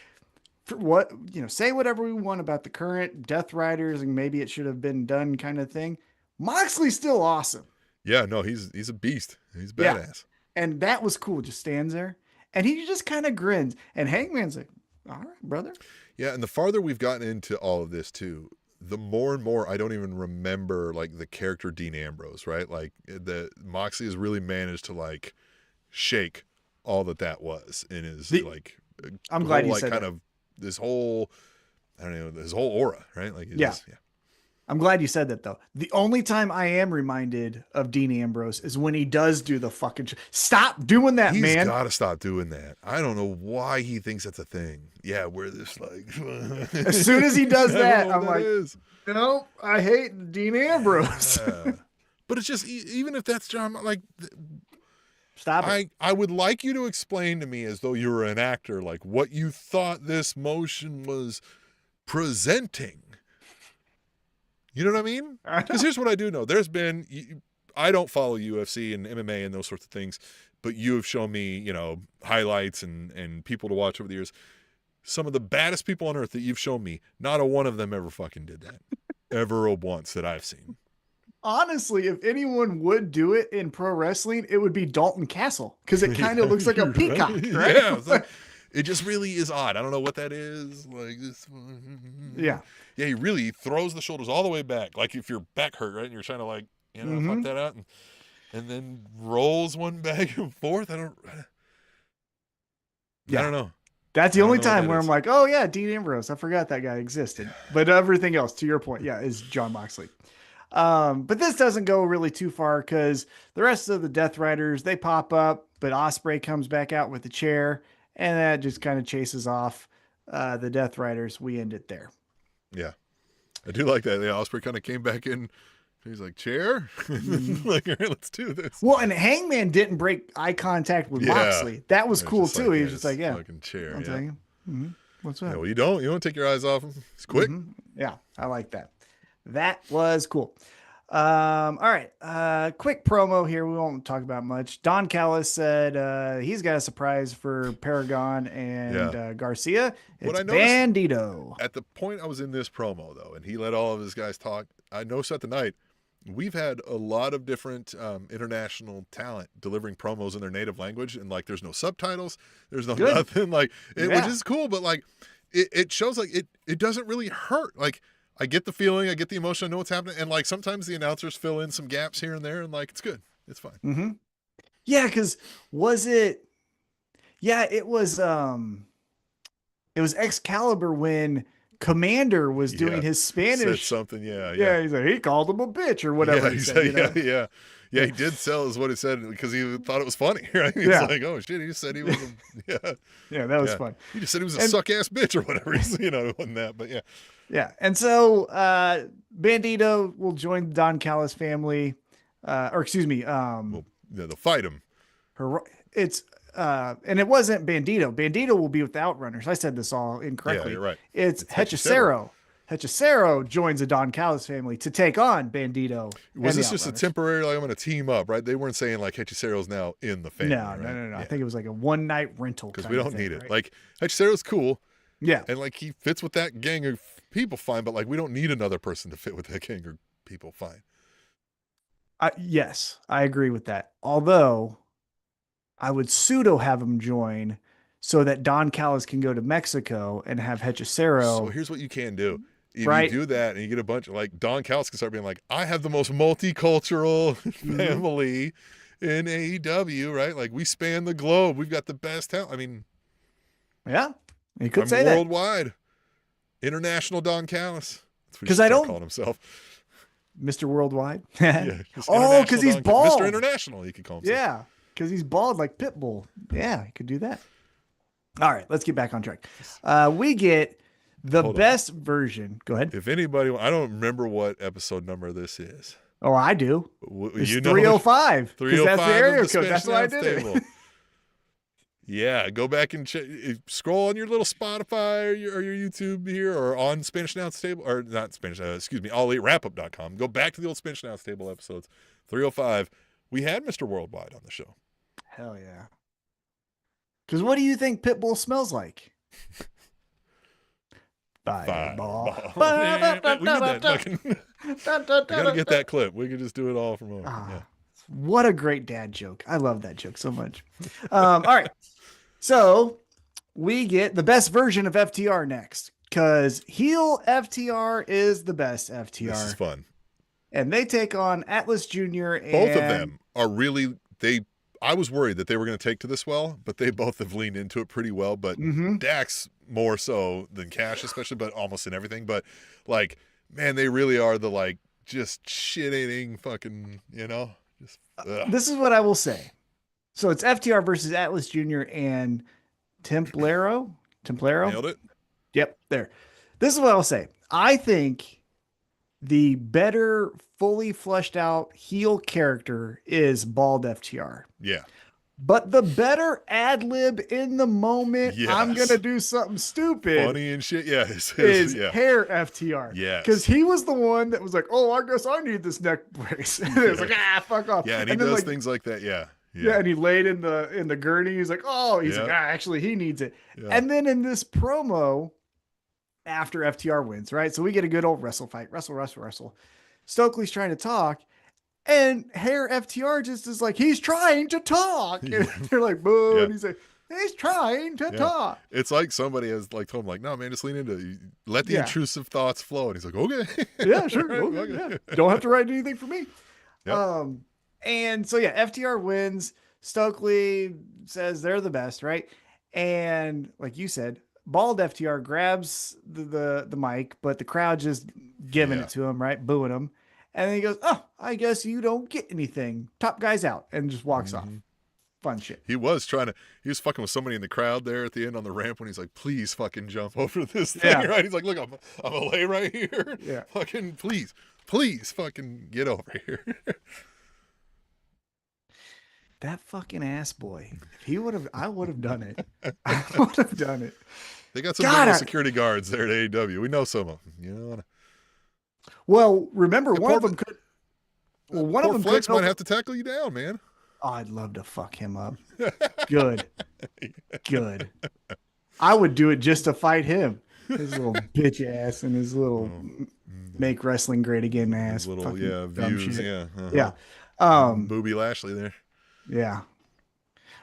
S3: for what say whatever we want about the current Death Riders, and maybe it should have been done, kind of thing. Moxley's still awesome.
S2: Yeah, no, he's a beast. He's
S3: Yeah.
S2: badass.
S3: And that was cool. Just stands there, and he just kind of grins. And Hangman's like, "All right, brother."
S2: Yeah, and the farther we've gotten into all of this too, the more and more I don't even remember like the character Dean Ambrose, right? Like the Moxley has really managed to like shake all that was in his
S3: I'm glad
S2: whole,
S3: you said
S2: kind
S3: that.
S2: of this whole this whole aura, right? Like
S3: Yeah. I'm glad you said that, though. The only time I am reminded of Dean Ambrose is when he does do the fucking stop doing that,
S2: He's
S3: man.
S2: got to stop doing that. I don't know why he thinks that's a thing. Yeah, we're this like.
S3: As soon as he does
S2: I don't
S3: that,
S2: know
S3: I'm
S2: what
S3: like,
S2: is.
S3: no, I hate Dean Ambrose.
S2: Yeah. But it's just even if that's John, like
S3: Stop it.
S2: I would like you to explain to me as though you were an actor, like what you thought this motion was presenting. You know what I mean? Because here's what I do know. There's been, I don't follow UFC and MMA and those sorts of things, but you have shown me, highlights and people to watch over the years. Some of the baddest people on earth that you've shown me, not a one of them ever fucking did that. Ever once that I've seen.
S3: Honestly, if anyone would do it in pro wrestling, it would be Dalton Castle because it kind of looks like a peacock, right?
S2: Yeah. It's like, it just really is odd. I don't know what that is. Like this.
S3: Yeah.
S2: Yeah, he really throws the shoulders all the way back. Like if your back hurt, right? And you're trying to pop that out and then rolls one back and forth. I don't know.
S3: That's the only time where I'm like, oh yeah, Dean Ambrose. I forgot that guy existed. But everything else, to your point, is John Moxley. But this doesn't go really too far because the rest of the Death Riders, they pop up, but Osprey comes back out with the chair, and that just kind of chases off the Death Riders. We end it there.
S2: Yeah. I do like that. The Osprey kind of came back in. He's like, chair? Like, all right, let's do this.
S3: Well, and Hangman didn't break eye contact with Moxley. That was cool too. He was just like,
S2: fucking chair.
S3: I'll tell you. What's up?
S2: Yeah, well, you don't take your eyes off him. He's quick.
S3: Yeah, I like that. That was cool. All right. Quick promo here. We won't talk about much. Don Callis said he's got a surprise for Paragon and Garcia. It's
S2: What I noticed
S3: Bandito.
S2: at the point I was in this promo, though, and he let all of his guys talk, I noticed at the night, we've had a lot of different international talent delivering promos in their native language, and like there's no subtitles, there's no nothing, like which is cool, but like it shows like it doesn't really hurt. Like I get the feeling, I get the emotion, I know what's happening, and like sometimes the announcers fill in some gaps here and there, and like it's good, it's fine.
S3: Mm-hmm. Yeah, because was it? Yeah, it was. It was Excalibur when Commander was doing his
S2: Said
S3: Spanish.
S2: something, yeah.
S3: He's like, he called him a bitch or whatever he said.
S2: Yeah, he did sell is what he said because he thought it was funny, right? He's like, oh shit, he just said he was
S3: yeah, that was fun.
S2: He just said he was a suck ass bitch or whatever. It wasn't that, but yeah.
S3: Yeah. And so Bandito will join the Don Callis family.
S2: They'll fight him.
S3: It's and it wasn't Bandito. Bandito will be with the Outrunners. I said this all incorrectly.
S2: Yeah, you're right.
S3: It's Hechicero. Hechicero joins the Don Callis family to take on Bandito.
S2: Was this just a temporary, like, I'm going to team up, right? They weren't saying, like, Hechicero's now in the family,
S3: No.
S2: Yeah.
S3: I think it was like a one-night rental.
S2: Because we don't need it. Right? Like, Hechicero's cool.
S3: Yeah.
S2: And, like, he fits with that gang of people fine, but, like, we don't need another person to fit with that gang of people fine.
S3: Yes, I agree with that. Although, I would pseudo have him join so that Don Callis can go to Mexico and have Hechicero.
S2: So here's what you can do. If
S3: right?
S2: you do that and you get a bunch of, like, Don Callis can start being like, I have the most multicultural family in AEW, right? Like, we span the globe. We've got the best talent. I mean,
S3: yeah, he could say
S2: worldwide. International Don Callis.
S3: Because I don't
S2: call himself
S3: Mr. Worldwide.
S2: Because
S3: he's bald.
S2: Mr. International, he could call himself.
S3: Yeah, because he's bald like Pitbull. Yeah, he could do that. All right, let's get back on track. We get the best version. Go ahead.
S2: If anybody, I don't remember what episode number this is.
S3: Oh, I do. It's 305.
S2: 305.
S3: That's the area code. That's why I did it.
S2: Yeah, go back and scroll on your little Spotify or your YouTube here, or on Spanish Announce Table, or not Spanish, All Elite Wrapup.com. Go back to the old Spanish Announce Table episodes. 305. We had Mr. Worldwide on the show.
S3: Hell yeah. Because what do you think Pitbull smells like? Fireball.
S2: We gotta get that clip. We could just do it all from home. Yeah.
S3: What a great dad joke. I love that joke so much. All right. So we get the best version of FTR next, because heel FTR is the best FTR.
S2: This is fun.
S3: And they take on Atlas Jr.
S2: Both of them are really, I was worried that they were going to take to this well, but they both have leaned into it pretty well. But Dax more so than Cash, especially, but almost in everything. But, like, man, they really are the, like, just shit-eating fucking, just,
S3: this is what I will say. So it's FTR versus Atlas Jr. and Templero.
S2: Nailed it.
S3: Yep, there. This is what I'll say. I think the better, fully fleshed out heel character is Bald FTR.
S2: Yeah.
S3: But the better ad lib in the moment, I'm going to do something stupid.
S2: Funny and shit, is
S3: Hair FTR.
S2: Yeah.
S3: Because he was the one that was like, oh, I guess I need this neck brace. And it was like, fuck off.
S2: Yeah, and he does things like that, yeah.
S3: Yeah, and he laid in the gurney. He's like, oh, he's like, actually, he needs it. Yeah. And then in this promo, after FTR wins, right? So we get a good old wrestle fight. Wrestle. Stokely's trying to talk. And Hair FTR just is like, he's trying to talk. And they're like, boo. And he's like, he's trying to talk.
S2: It's like somebody has like told him, like, no, man, just lean into it. Let the intrusive thoughts flow. And he's like, okay.
S3: Yeah, sure. Okay. Yeah. Don't have to write anything for me. Yep. And so, FTR wins. Stokely says they're the best, right? And like you said, Bald FTR grabs the mic, but the crowd just giving it to him, right? Booing him. And then he goes, oh, I guess you don't get anything. Top guy's out, and just walks off. Fun shit.
S2: He was fucking with somebody in the crowd there at the end on the ramp when he's like, please fucking jump over this thing, right? He's like, look, I'm a lay right here.
S3: Yeah.
S2: Fucking please fucking get over here.
S3: That fucking ass boy. If I would have done it. I would have done it.
S2: They got some security guards there at AEW. We know some of them,
S3: Well, remember, one of them could. Well, one of them
S2: Flex might have to tackle you down, man.
S3: Oh, I'd love to fuck him up. Good. I would do it just to fight him. His little bitch ass and his little make wrestling great again ass.
S2: His little views,
S3: yeah.
S2: Booby Lashley there.
S3: Yeah.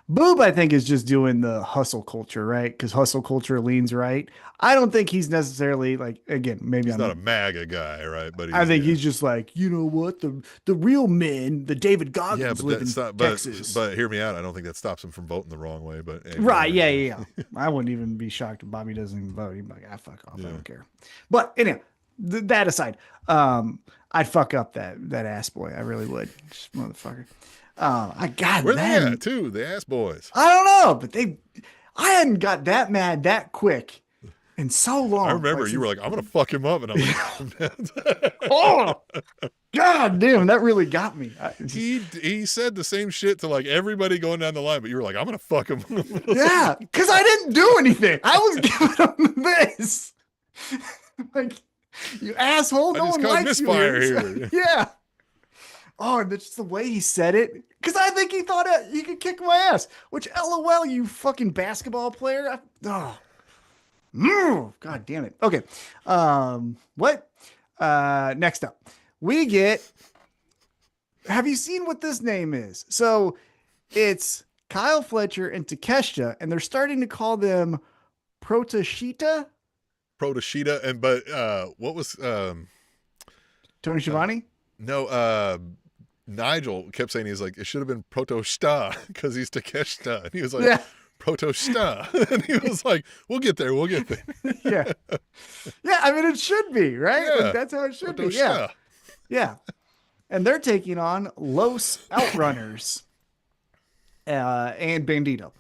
S3: Boob, I think, is just doing the hustle culture, right? Because hustle culture leans right. I don't think he's necessarily like, again, maybe
S2: He's not a
S3: I'm,
S2: MAGA guy, right? But
S3: I
S2: he's
S3: think
S2: yeah.
S3: he's just like, you know what? The real men, the David
S2: Yeah,
S3: Goggins
S2: but
S3: live in
S2: that's not.
S3: Texas.
S2: But hear me out. I don't think that stops him from voting the wrong way. But hey,
S3: Right.
S2: whatever.
S3: Yeah. Yeah. Yeah. I wouldn't even be shocked if Bobby doesn't even vote. He'd be like, fuck off. I
S2: Yeah.
S3: don't care. But anyhow, that aside, I'd fuck up that ass boy. I really would. Just motherfucker. I got
S2: Where they
S3: man.
S2: at too? The ass boys.
S3: I don't know, but I hadn't got that mad that quick in so long.
S2: I remember you were like, "I'm gonna fuck him up," and I'm like,
S3: oh, God damn, that really got me.
S2: he said the same shit to like everybody going down the line, but you were like, "I'm gonna fuck him."
S3: Yeah, because I didn't do anything. I was giving him this. Like, you asshole, no one likes
S2: misfire
S3: you
S2: here.
S3: Yeah. Oh, and just the way he said it. Because I think he thought he could kick my ass. Which, LOL, you fucking basketball player. God damn it. Okay. What? Next up, we get. Have you seen what this name is? So it's Kyle Fletcher and Takeshita, and they're starting to call them Protashita.
S2: Protashita, but what was
S3: Tony Schiavone?
S2: No, Nigel kept saying he's like, it should have been Protoshta because he's Takeshita. And he was like,
S3: Yeah.
S2: Protoshta. And he was like, we'll get there.
S3: Yeah. Yeah, I mean, it should be, right?
S2: Yeah.
S3: Like, that's how it should be.
S2: Protoshta.
S3: Yeah. Yeah. And they're taking on Los Outrunners and Bandito.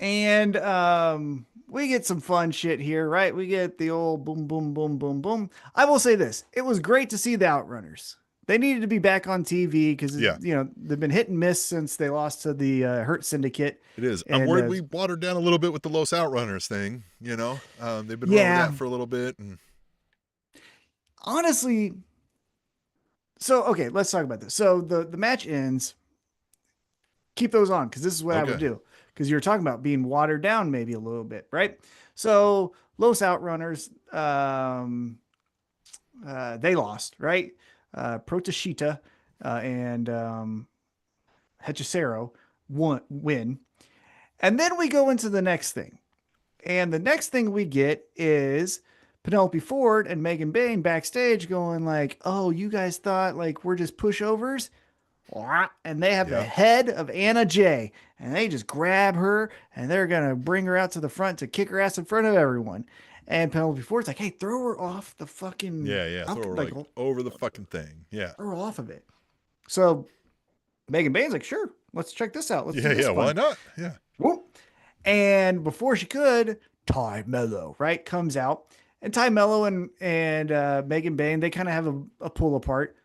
S3: And we get some fun shit here, right? We get the old boom, boom, boom, boom, boom. I will say this. It was great to see the Outrunners. They needed to be back on TV because, they've been hit and miss since they lost to the Hurt Syndicate.
S2: It is. I'm
S3: And,
S2: worried we watered down a little bit with the Los Outrunners thing, They've been running that for a little bit. And
S3: honestly, so, okay, let's talk about this. So the match ends. Keep those on because this is what I would do. Because you're talking about being watered down maybe a little bit, right? So Los Outrunners, they lost, right? Protashita and Hechicero win. And then we go into the next thing. And the next thing we get is Penelope Ford and Megan Bayne backstage going like, oh, you guys thought like we're just pushovers? And they have the head of Anna Jay, and they just grab her and they're going to bring her out to the front to kick her ass in front of everyone. And Penelope Ford's like, hey, throw her off the fucking...
S2: throw her like over the fucking thing. Yeah.
S3: Throw her off of it. So Megan Bayne's like, sure, let's check this out. Let's do this
S2: why not? Yeah.
S3: Whoop. And before she could, Ty Mello, right, comes out. And Ty Mello and Megan Bayne, they kind of have a pull apart.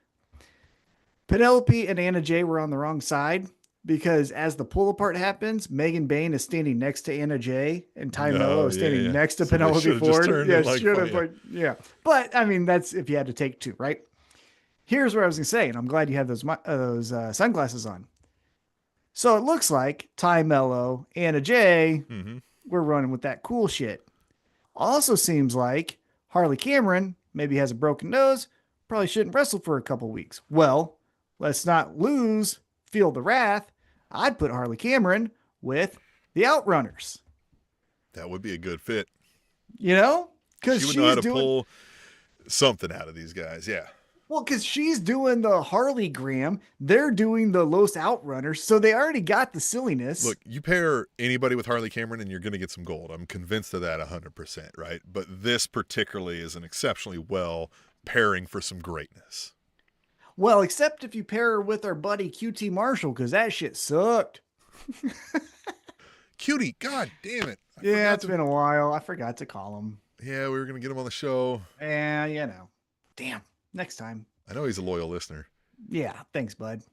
S3: Penelope and Anna Jay were on the wrong side because as the pull apart happens, Megan Bayne is standing next to Anna Jay and Ty Mello is standing next to Penelope Ford. Yeah. But I mean, that's if you had to take two, right? Here's what I was going to say, and I'm glad you have those sunglasses on. So it looks like Ty Mello, Anna Jay, we're running with that cool shit. Also seems like Harley Cameron maybe has a broken nose, probably shouldn't wrestle for a couple weeks. Well, let's not feel the wrath. I'd put Harley Cameron with the Outrunners.
S2: That would be a good fit.
S3: Because
S2: she would know how to pull something out of these guys. Yeah.
S3: Well, because she's doing the Harley Graham. They're doing the Los Outrunners. So they already got the silliness.
S2: Look, you pair anybody with Harley Cameron and you're going to get some gold. I'm convinced of that 100%, right? But this particularly is an exceptionally well pairing for some greatness.
S3: Well, except if you pair her with our buddy QT Marshall, because that shit sucked.
S2: Cutie, god damn it.
S3: It's been a while. I forgot to call him.
S2: Yeah, we were going to get him on the show.
S3: Yeah, Damn. Next time.
S2: I know he's a loyal listener.
S3: Yeah, thanks, bud.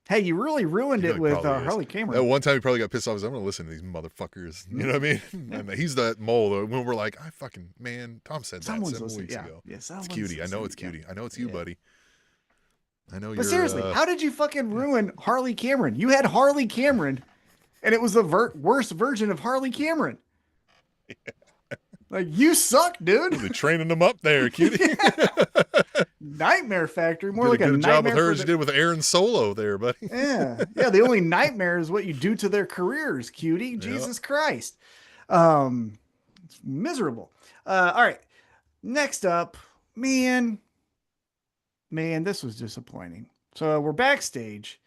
S3: Hey, you really ruined it with Harley Cameron.
S2: That one time he probably got pissed off. I'm going to listen to these motherfuckers. You know what I mean? And he's that mole when we're like, Tom said that 7 weeks ago.
S3: Yeah,
S2: it's Cutie. I know it's Cutie. I know it's you, buddy. I know you're...
S3: But seriously, how did you fucking ruin Harley Cameron? You had Harley Cameron, and it was the worst version of Harley Cameron. Like, you suck, dude.
S2: They're training them up there, Cutie.
S3: nightmare factory, more
S2: Did
S3: like
S2: a
S3: a
S2: good job
S3: nightmare
S2: with her
S3: for
S2: as you did with Aaron Solo there, buddy.
S3: Yeah. Yeah. The only nightmare is what you do to their careers, cutie. Jesus Christ. It's miserable. All right. Next up, man, this was disappointing. So we're backstage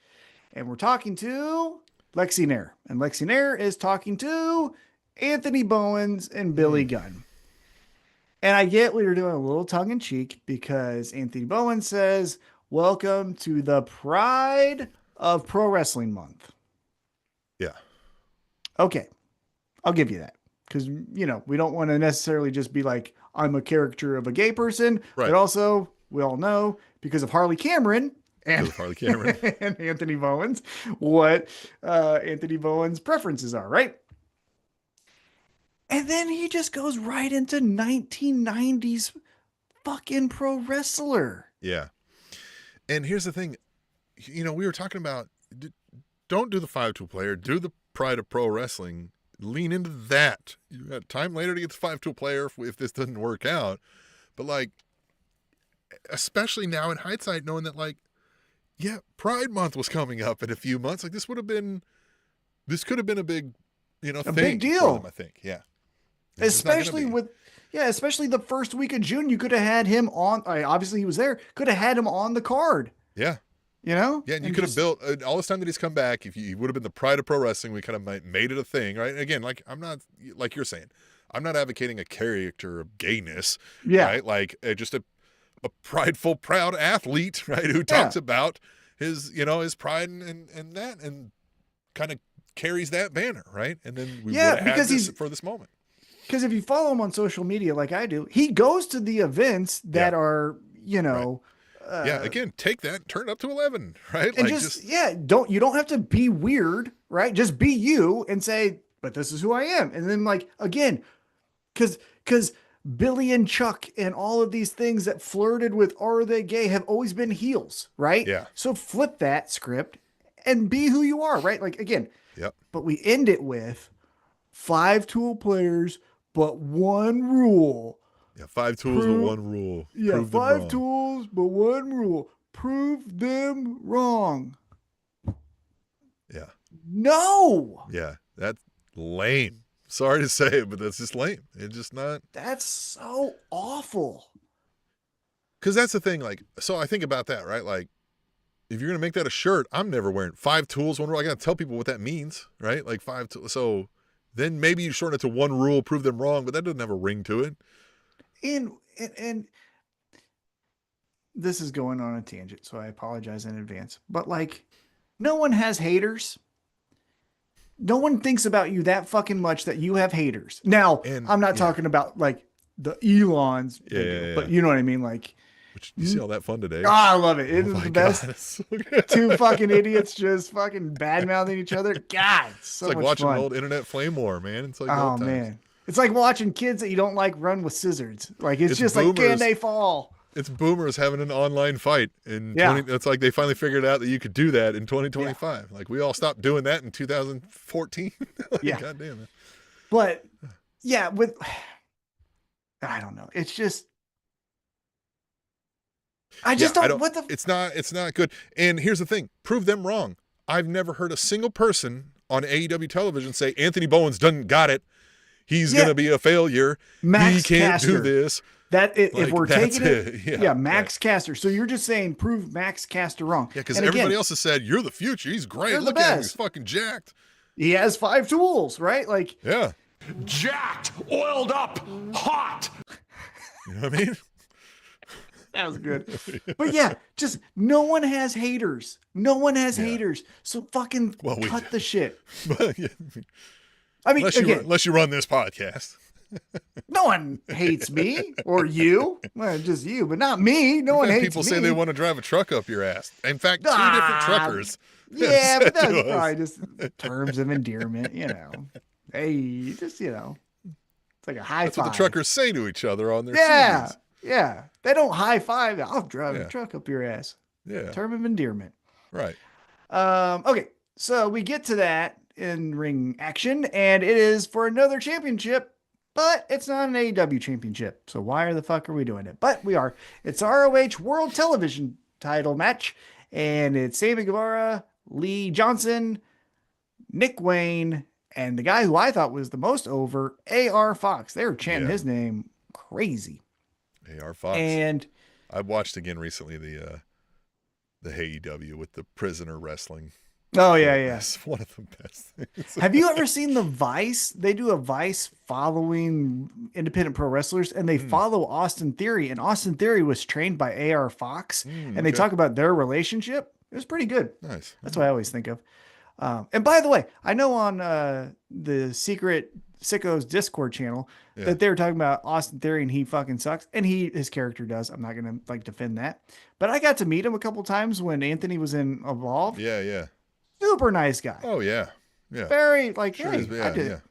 S3: and we're talking to Lexi Nair, and Lexi Nair is talking to Anthony Bowens and Billy Gunn. And I get we were doing a little tongue in cheek because Anthony Bowen says, "Welcome to the Pride of Pro Wrestling Month."
S2: Yeah.
S3: Okay. I'll give you that. Because, you know, we don't want to necessarily just be like, I'm a caricature of a gay person.
S2: Right.
S3: But also, we all know because of Harley Cameron and,
S2: Harley Cameron.
S3: and Anthony Bowens, what Anthony Bowens' preferences are, right? And then he just goes right into 1990s fucking pro wrestler.
S2: Yeah. And here's the thing. You know, we were talking about, don't do the 5-tool player, do the Pride of Pro Wrestling. Lean into that. You got time later to get the 5-tool player if this doesn't work out. But, like, especially now in hindsight, knowing that, like, yeah, Pride Month was coming up in a few months. Like, this could have been a big, you know,
S3: a
S2: thing
S3: big deal.
S2: For them, I think. Yeah.
S3: Especially especially the first week of June, you could have had him on. Obviously, he was there. Could have had him on the card.
S2: Yeah.
S3: You know?
S2: Yeah, and you could have built all this time that he's come back. If he would have been the Pride of Pro Wrestling, we kind of made it a thing, right? And again, like I'm not like you're saying, I'm not advocating a caricature of gayness, right? Like just a prideful, proud athlete, right? Who talks about his pride and that, and kind of carries that banner, right? And then we would have had this for this moment.
S3: Because if you follow him on social media like I do, he goes to the events that are, you know.
S2: Right. Again, take that, turn it up to 11, right?
S3: And
S2: Like
S3: you don't have to be weird, right? Just be you and say, but this is who I am. And then like, again, because Billy and Chuck and all of these things that flirted with Are They Gay have always been heels, right?
S2: Yeah.
S3: So flip that script and be who you are, right? Like, again, but we end it with 5-tool players, but one rule.
S2: Yeah, 5 tools, but one rule.
S3: Yeah,
S2: Prove
S3: 5 tools, but one rule. Prove them wrong.
S2: Yeah.
S3: No.
S2: Yeah, that's lame. Sorry to say it, but that's just lame. It's just not.
S3: That's so awful.
S2: Because that's the thing. Like, so I think about that, right? Like, if you're going to make that a shirt, I'm never wearing 5 tools, one rule. I got to tell people what that means, right? Like 5 tools. So then maybe you shorten it to one rule, prove them wrong, but that doesn't have a ring to it. And
S3: this is going on a tangent, so I apologize in advance. But like, no one has haters. No one thinks about you that fucking much that you have haters. Now, I'm not talking about like the Elons, but you know what I mean? Like,
S2: you see all that fun today?
S3: Oh, I love it. It's the best. It's so 2 fucking idiots just fucking bad mouthing each other. God, it's
S2: like watching an old internet flame war, man. It's like,
S3: oh man. It's like watching kids that you don't like run with scissors. Like it's just boomers, like, can they fall?
S2: It's boomers having an online fight. It's like they finally figured out that you could do that in 2025. Like we all stopped doing that in 2014. Like, God damn it.
S3: But I don't know. It's just it's
S2: not good. And here's the thing. Prove them wrong. I've never heard a single person on AEW television say Anthony Bowens doesn't got it. He's going to be a failure. He can't do this.
S3: If we're taking it, Max Caster. So you're just saying prove Max Caster wrong.
S2: Yeah, because everybody else has said, you're the future. He's great. Look at him. He's fucking jacked.
S3: He has 5 tools, right? Like,
S1: jacked, oiled up, hot.
S2: You know what I mean?
S3: That was good. But yeah, just no one has haters. No one has haters. So fucking cut the shit. I mean,
S2: unless you run this podcast.
S3: No one hates me or you. Well, just you, but not me. No one hates
S2: people
S3: me.
S2: Say they want to drive a truck up your ass. In fact, 2 different truckers.
S3: Yeah, but that's probably just terms of endearment, you know. Hey, just, you know, it's like a high five.
S2: That's what the truckers say to each other on their CDs.
S3: Yeah. They don't high five. I'll drive a truck up your ass.
S2: Yeah.
S3: Term of endearment.
S2: Right.
S3: Okay. So we get to that in ring action, and it is for another championship, but it's not an AEW championship. So why the fuck are we doing it? But we are. It's ROH World Television title match. And it's Sammy Guevara, Lee Johnson, Nick Wayne, and the guy who I thought was the most over, AR Fox. They were chanting his name crazy.
S2: AR Fox.
S3: And
S2: I watched again recently the AEW with the prisoner wrestling.
S3: oh yeah.
S2: It's one of the best things.
S3: Have you ever seen the Vice? They do a Vice following independent pro wrestlers, and they follow Austin Theory. And Austin Theory was trained by AR Fox, and they talk about their relationship. It was pretty good.
S2: Nice.
S3: That's what I always think of. And by the way, I know on the secret Sickos Discord channel that they were talking about Austin Theory and he fucking sucks. And his character does. I'm not going to defend that. But I got to meet him a couple times when Anthony was in Evolve.
S2: Yeah.
S3: Super nice guy.
S2: Oh, yeah.
S3: Very like,
S2: Sure
S3: hey,
S2: is,
S3: I did.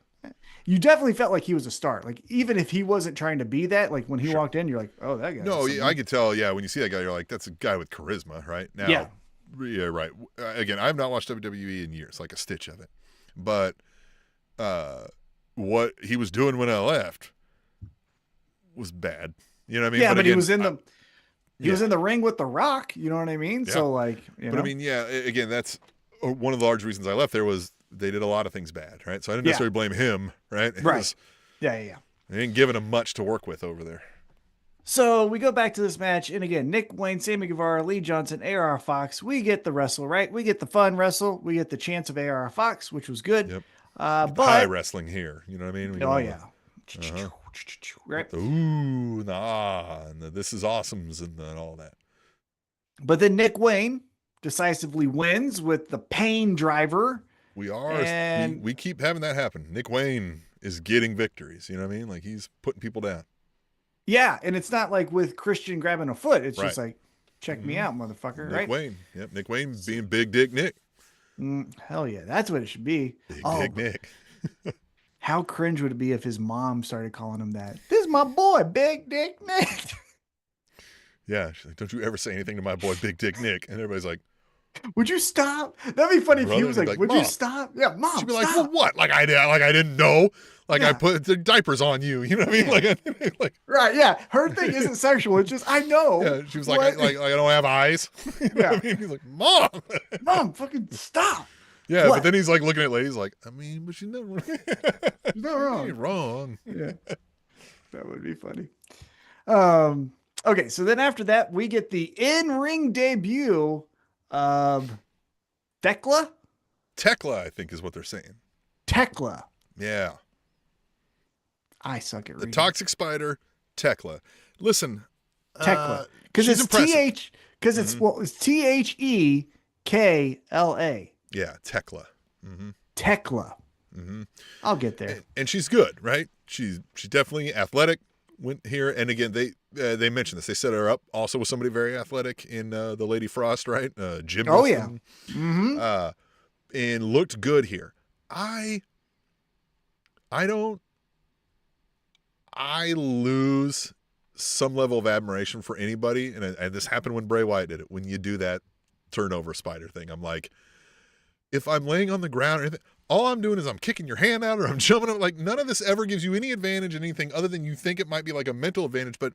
S3: You definitely felt like he was a star. Like, even if he wasn't trying to be that, like when he walked in, you're like, oh, that guy.
S2: No, I could tell. Yeah. When you see that guy, you're like, that's a guy with charisma, right? Now, yeah, right. Again, I've not watched WWE in years, like a stitch of it. But what he was doing when I left was bad. You know what I mean?
S3: Yeah, but again, he was in the he was in the ring with The Rock. You know what I mean? Yeah. So like,
S2: I mean, yeah. Again, that's one of the large reasons I left there was they did a lot of things bad, right? So I didn't necessarily blame him, right?
S3: Yeah.
S2: They ain't giving him much to work with over there.
S3: So we go back to this match, and again, Nick Wayne, Sammy Guevara, Lee Johnson, AR Fox. We get the wrestle, right? We get the fun wrestle. We get the chance of AR Fox, which was good.
S2: Yep.
S3: But
S2: high wrestling here, you know what I mean?
S3: Right.
S2: The ooh, and the ah, and the this is awesomes and all that.
S3: But then Nick Wayne decisively wins with the pain driver.
S2: We keep having that happen. Nick Wayne is getting victories. You know what I mean? Like he's putting people down.
S3: Yeah, and it's not like with Christian grabbing a foot. It's just like, check me out, motherfucker.
S2: Nick
S3: right?
S2: Wayne. Yep, Nick Wayne being Big Dick Nick.
S3: Hell yeah, that's what it should be.
S2: Big Dick Nick.
S3: How cringe would it be if his mom started calling him that? This is my boy, Big Dick Nick.
S2: Yeah, she's like, don't you ever say anything to my boy, Big Dick Nick. And everybody's like,
S3: would you stop? That'd be funny if he was like, would you stop? Yeah, Mom,
S2: she'd be like, well, what? Like I didn't know. Like I put the diapers on you. You know what I mean? Like
S3: right, yeah. Her thing isn't sexual. It's just, I know.
S2: Yeah, she was like, I don't have eyes. You know what I mean? He's like, Mom,
S3: fucking stop.
S2: Yeah, but then he's like looking at ladies like, I mean, but you never.
S3: She's not wrong.
S2: You're wrong.
S3: Yeah, that would be funny. Okay, so then after that, we get the in-ring debut of Tekla.
S2: Tekla, I think, is what they're saying.
S3: Tekla.
S2: Yeah.
S3: I suck at reading.
S2: The Toxic Spider, Tekla. Listen,
S3: Tekla, because it's TH, because it's THEKLA.
S2: Yeah, Tekla.
S3: Tekla. I'll get there.
S2: And she's good, right? She's definitely athletic. Went here, and again, they mentioned this. They set her up also with somebody very athletic in the Lady Frost, right? Jim.
S3: Oh yeah.
S2: And looked good here. I lose some level of admiration for anybody, and this happened when Bray Wyatt did it. When you do that turnover spider thing, I'm like, if I'm laying on the ground or anything, all I'm doing is I'm kicking your hand out or I'm jumping up. Like none of this ever gives you any advantage in anything other than you think it might be like a mental advantage. But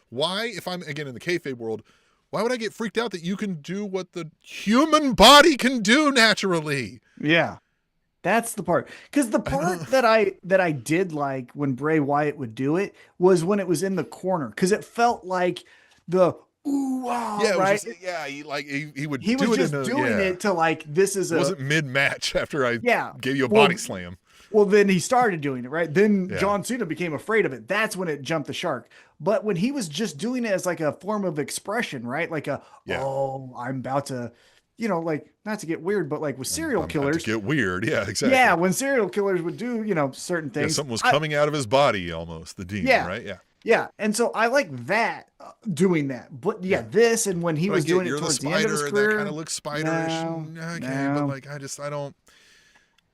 S2: why, if I'm again in the kayfabe world, why would I get freaked out that you can do what the human body can do naturally?
S3: Yeah. That's the part. Because the part that I did like when Bray Wyatt would do it was when it was in the corner. Because it felt like the ooh wow, right?
S2: He would.
S3: He was just doing it to like this is
S2: it wasn't mid match after I gave you a body slam.
S3: Well, then he started doing it, right? Then John Cena became afraid of it. That's when it jumped the shark. But when he was just doing it as like a form of expression, right? Like oh, I'm about to. You know, like not to get weird, but like with serial killers,
S2: to get weird. Yeah, exactly.
S3: Yeah, when serial killers would do, certain things.
S2: Yeah, something was coming out of his body almost, the demon, right? Yeah.
S3: Yeah. And so I like that, doing that. But this and when he was doing it towards the end of his career.
S2: That kind of looks spiderish. But like, I don't.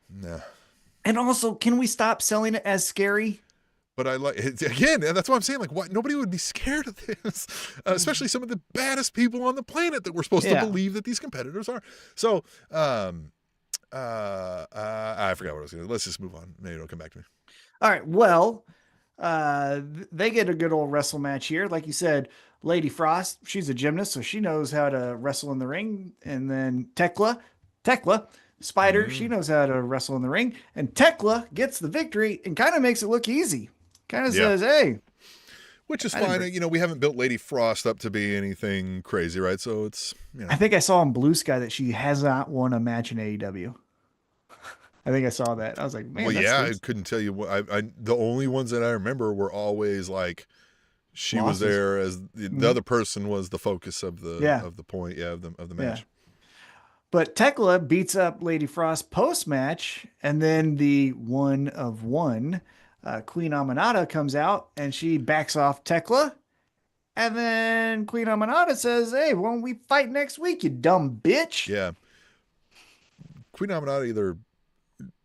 S2: No.
S3: And also, can we stop selling it as scary?
S2: But I like it again. That's what I'm saying. Like, what? Nobody would be scared of this, especially some of the baddest people on the planet that we're supposed to believe that these competitors are. So, I forgot what I was going to. Let's just move on. Maybe it'll come back to me.
S3: All right. Well, They get a good old wrestle match here. Like you said, Lady Frost, she's a gymnast, so she knows how to wrestle in the ring. And then Tekla, Spider, she knows how to wrestle in the ring. And Tekla gets the victory and kind of makes it look easy. Kind of says, hey.
S2: Which is fine. You know, we haven't built Lady Frost up to be anything crazy, right? So it's, you know.
S3: I think I saw on Blue Sky that she has not won a match in AEW. I think I saw that. I was like, man,
S2: well,
S3: that's
S2: yeah,
S3: good.
S2: I couldn't tell you what. The only ones that I remember were always like she was there as the other person was the focus of the point, of the match.
S3: Yeah. But Tekla beats up Lady Frost post match, and then the one of one, Queen Aminata comes out and she backs off Tekla. And then Queen Aminata says, hey, won't we fight next week, you dumb bitch?
S2: Yeah. Queen Aminata either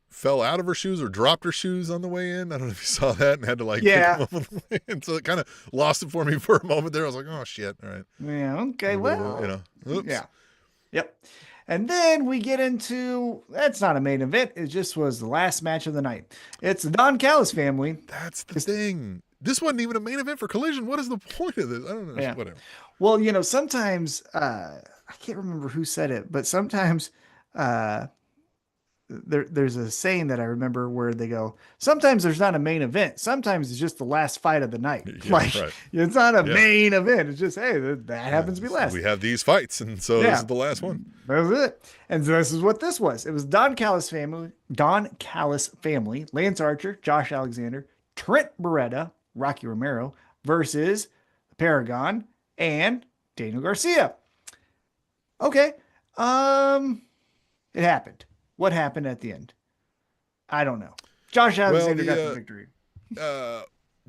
S2: fell out of her shoes or dropped her shoes on the way in. I don't know if you saw that and had to pick them up on the way in. So it kind of lost it for me for a moment there. I was like, oh shit. All right.
S3: Yeah. Okay. Well,
S2: you know, oops.
S3: Yeah. Yep. And then we get into, that's not a main event. It just was the last match of the night. It's the Don Callis family.
S2: That's the thing. This wasn't even a main event for Collision. What is the point of this? I don't know.
S3: Yeah.
S2: Whatever.
S3: Well, you know, sometimes, I can't remember who said it, but sometimes, there's a saying that I remember where they go, sometimes there's not a main event. Sometimes it's just the last fight of the night.
S2: Yeah,
S3: it's not a main event. It's just, hey, that happens to be last.
S2: We have these fights. And so this is the last one.
S3: That was it. And so this is what this was. It was Don Callis family, Lance Archer, Josh Alexander, Trent Beretta, Rocky Romero versus Paragon and Daniel Garcia. Okay. It happened. What happened at the end? I don't know. Josh Alexander got the victory.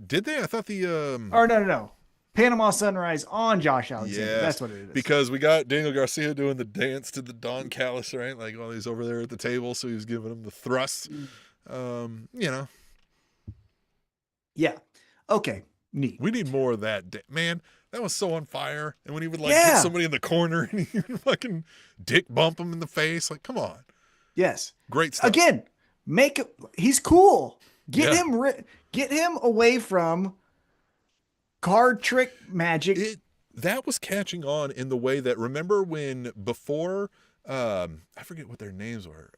S2: Did they? I thought
S3: No. Panama Sunrise on Josh Alexander.
S2: Yes,
S3: that's what it is.
S2: Because we got Daniel Garcia doing the dance to the Don Callis, right? Like while he's over there at the table, so he was giving him the thrust. You know.
S3: Yeah. Okay. Neat.
S2: We need more of that. Man, that was so on fire. And when he would hit somebody in the corner and he would fucking dick bump him in the face. Like, come on.
S3: Yes.
S2: Great stuff.
S3: Again, he's cool. Get him away from card trick magic.
S2: That was catching on in the way that, remember when before, I forget what their names were,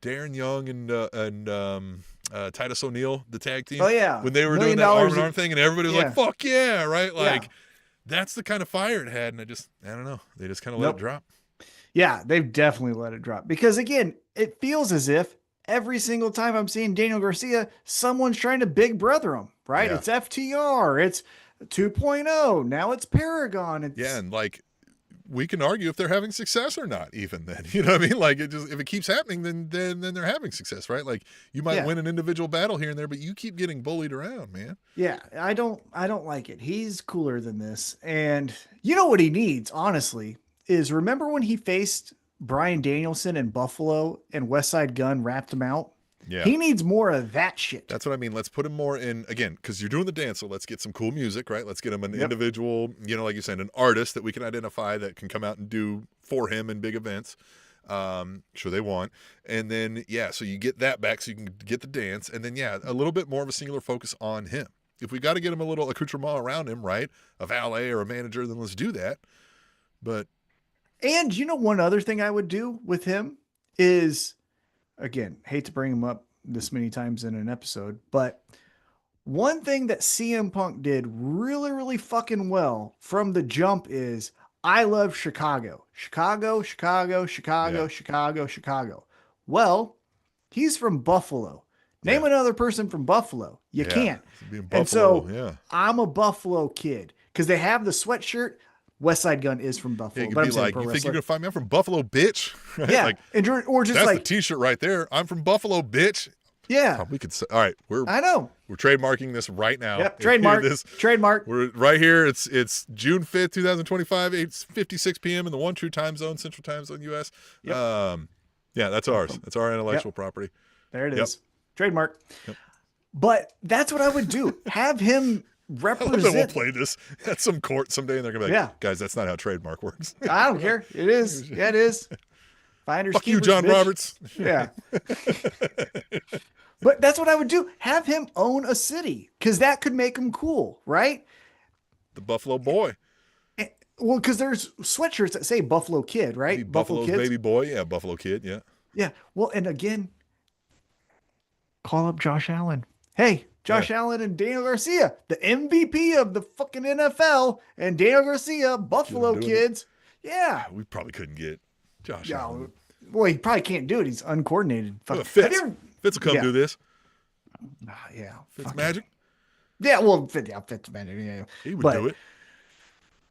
S2: Darren Young and Titus O'Neil, the tag team.
S3: Oh yeah.
S2: When they were doing that arm in arm thing and everybody was like, fuck yeah, right? Like that's the kind of fire it had. And I don't know. They just kind of let it drop.
S3: Yeah, they've definitely let it drop because again, it feels as if every single time I'm seeing Daniel Garcia, someone's trying to big brother him, right? Yeah. It's FTR, it's 2.0, now it's Paragon.
S2: And we can argue if they're having success or not, even then. You know what I mean? Like if it keeps happening, then they're having success, right? Like you might win an individual battle here and there, but you keep getting bullied around, man.
S3: Yeah, I don't like it. He's cooler than this. And you know what he needs, honestly, is remember when he faced Bryan Danielson in Buffalo and Westside Gunn wrapped him out? Yeah. He needs more of that shit.
S2: That's what I mean. Let's put him more in, again, because you're doing the dance, so let's get some cool music, right? Let's get him an individual, like you said, an artist that we can identify that can come out and do for him in big events. Sure they want. And then, so you get that back so you can get the dance. And then, a little bit more of a singular focus on him. If we got to get him a little accoutrement around him, right? A valet or a manager, then let's do that. But.
S3: And one other thing I would do with him is, again, hate to bring him up this many times in an episode, but one thing that CM Punk did really, really fucking well from the jump is I love Chicago. Chicago. Well, he's from Buffalo. Name another person from Buffalo. You can't.
S2: Buffalo,
S3: and so I'm a Buffalo kid because they have the sweatshirt. Westside Gunn is from Buffalo.
S2: Yeah, you could be like, you think you're going to find me? I'm from Buffalo, bitch. Right?
S3: Yeah.
S2: Like,
S3: or just
S2: that's the t-shirt right there. I'm from Buffalo, bitch.
S3: Yeah.
S2: We could say, all right.
S3: I know.
S2: We're trademarking this right now.
S3: Yep. Trademark.
S2: We're right here. It's June 5th, 2025, 8:56 p.m. in the one true time zone, Central Time Zone, U.S. Yep. That's ours. That's our intellectual property.
S3: There it is. Trademark. Yep. But that's what I would do. Have him represent.
S2: We'll play this at some court someday, and they're gonna be like, "Guys, that's not how trademark works."
S3: I don't care. It is. Yeah, it is. Finders.
S2: Fuck you, John
S3: bitch.
S2: Roberts.
S3: Yeah. But that's what I would do. Have him own a city because that could make him cool, right?
S2: The Buffalo Boy.
S3: Well, because there's sweatshirts that say Buffalo Kid, right?
S2: Maybe Buffalo's
S3: Kids.
S2: baby boy. Yeah, Buffalo Kid. Yeah.
S3: Yeah. Well, and again, call up Josh Allen. Hey, Josh Allen and Daniel Garcia, the MVP of the fucking NFL, and Daniel Garcia, Buffalo Kids. Yeah.
S2: We probably couldn't get Josh
S3: Yeah.
S2: Allen.
S3: Well, he probably can't do it. He's uncoordinated.
S2: Fitz will come do this.
S3: Yeah.
S2: Fitz magic.
S3: Yeah. Well, Fitz magic. Yeah.
S2: He would do it.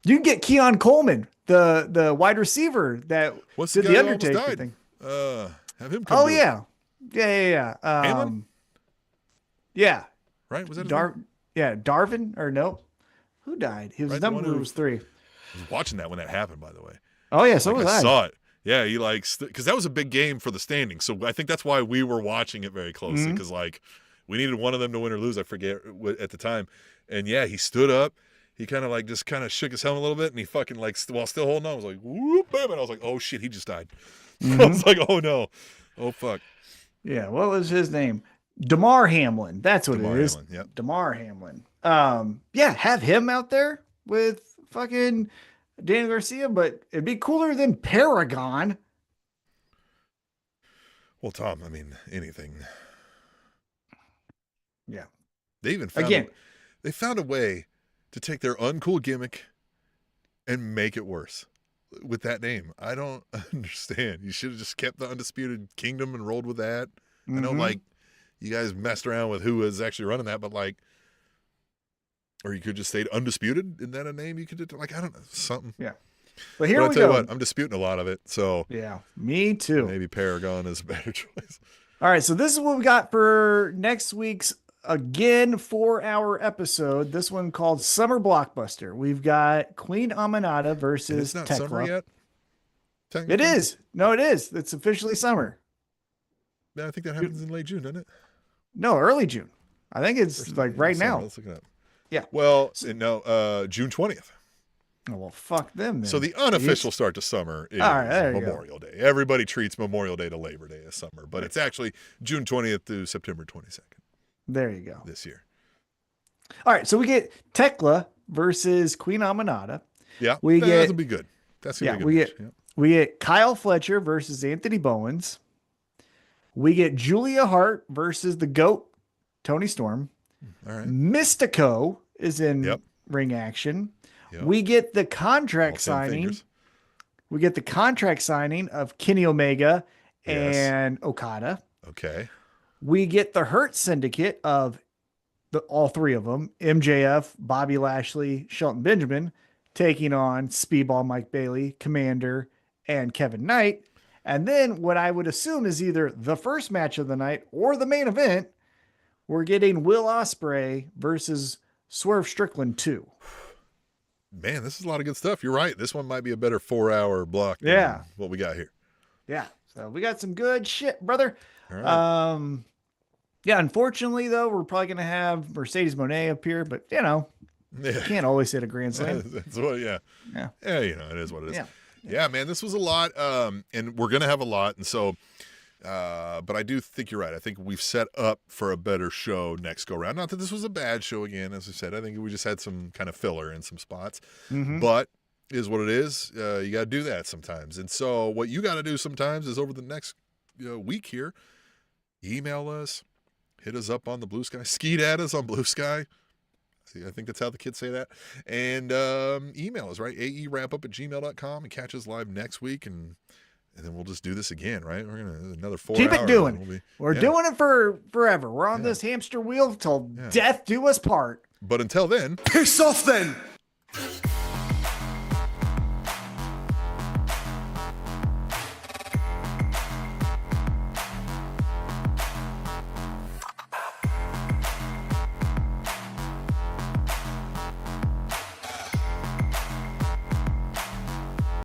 S3: You can get Keon Coleman, the wide receiver that did the Undertaker thing.
S2: Have him come.
S3: Oh yeah. Yeah.
S2: Hamlin?
S3: Yeah.
S2: Right? Was that his name?
S3: Yeah, Darvin or no? Who died? He was number was 3.
S2: I was watching that when that happened, by the way.
S3: Oh yeah, so was I.
S2: I saw it. Yeah, he because that was a big game for the standings. So I think that's why we were watching it very closely because we needed one of them to win or lose. I forget at the time. And yeah, he stood up. He kind of just shook his helmet a little bit, and he fucking while still holding on, I was like, whoop, bam, and I was like, oh shit, he just died. I was like, oh no, oh fuck.
S3: Yeah, what was his name? Damar Hamlin. That's what it is.
S2: Yep.
S3: Damar Hamlin. Yeah, have him out there with fucking Daniel Garcia, but it'd be cooler than Paragon.
S2: Well, Tom, I mean, anything.
S3: Yeah.
S2: They even found a way to take their uncool gimmick and make it worse with that name. I don't understand. You should have just kept the Undisputed Kingdom and rolled with that. I know, you guys messed around with who was actually running that, but or you could just stay Undisputed. Isn't that a name you could do? I don't know, something.
S3: Yeah. But here we
S2: tell
S3: go.
S2: You what, I'm disputing a lot of it. So
S3: yeah, me too.
S2: Maybe Paragon is a better choice.
S3: All right. So this is what we got for next week's 4-hour episode. This one called Summer Blockbuster. We've got Queen Aminata versus
S2: It's not
S3: Tekla.
S2: summer yet?
S3: It is. No, it is. It's officially summer.
S2: Yeah, I think that happens in late June, doesn't it?
S3: No, early June. I think it's right now.
S2: Let's look it up.
S3: Yeah.
S2: Well, no, June 20th.
S3: Oh, well, fuck them then.
S2: So the unofficial start to summer is Memorial Day. Everybody treats Memorial Day to Labor Day as summer, but it's actually June 20th to September 22nd.
S3: There you go.
S2: This year.
S3: All right, so we get Tekla versus Queen Aminata.
S2: Yeah, that'll be good. That's gonna be good.
S3: We get Kyle Fletcher versus Anthony Bowens. We get Julia Hart versus the GOAT, Tony Storm.
S2: All right.
S3: Mystico is in ring action. Yep. We get the contract signing. We get the contract signing of Kenny Omega and Okada.
S2: Okay.
S3: We get the Hurt Syndicate of all three of them, MJF, Bobby Lashley, Shelton Benjamin, taking on Speedball Mike Bailey, Commander, and Kevin Knight. And then what I would assume is either the first match of the night or the main event, we're getting Will Ospreay versus Swerve Strickland 2.
S2: Man, this is a lot of good stuff. You're right. This one might be a better 4-hour block than what we got here.
S3: Yeah. So we got some good shit, brother.
S2: All right.
S3: Yeah, unfortunately, though, we're probably going to have Mercedes Moné up here, but, you can't always hit a Grand Slam.
S2: That's what, yeah, it is what it is. Yeah, man, this was a lot, and we're going to have a lot, and so, but I do think you're right. I think we've set up for a better show next go-round. Not that this was a bad show again, as I said. I think we just had some kind of filler in some spots, but it is what it is. You got to do that sometimes, and so what you got to do sometimes is over the next week here, email us, hit us up on the Blue Sky, skeet at us on Blue Sky. I think that's how the kids say that. And email us, right? aewrapup@gmail.com and catch us live next week. And then we'll just do this again, right? We're going to another 4 hours.
S3: Keep it doing. We're doing it for forever. We're on this hamster wheel till death do us part.
S2: But until then,
S1: piss off then.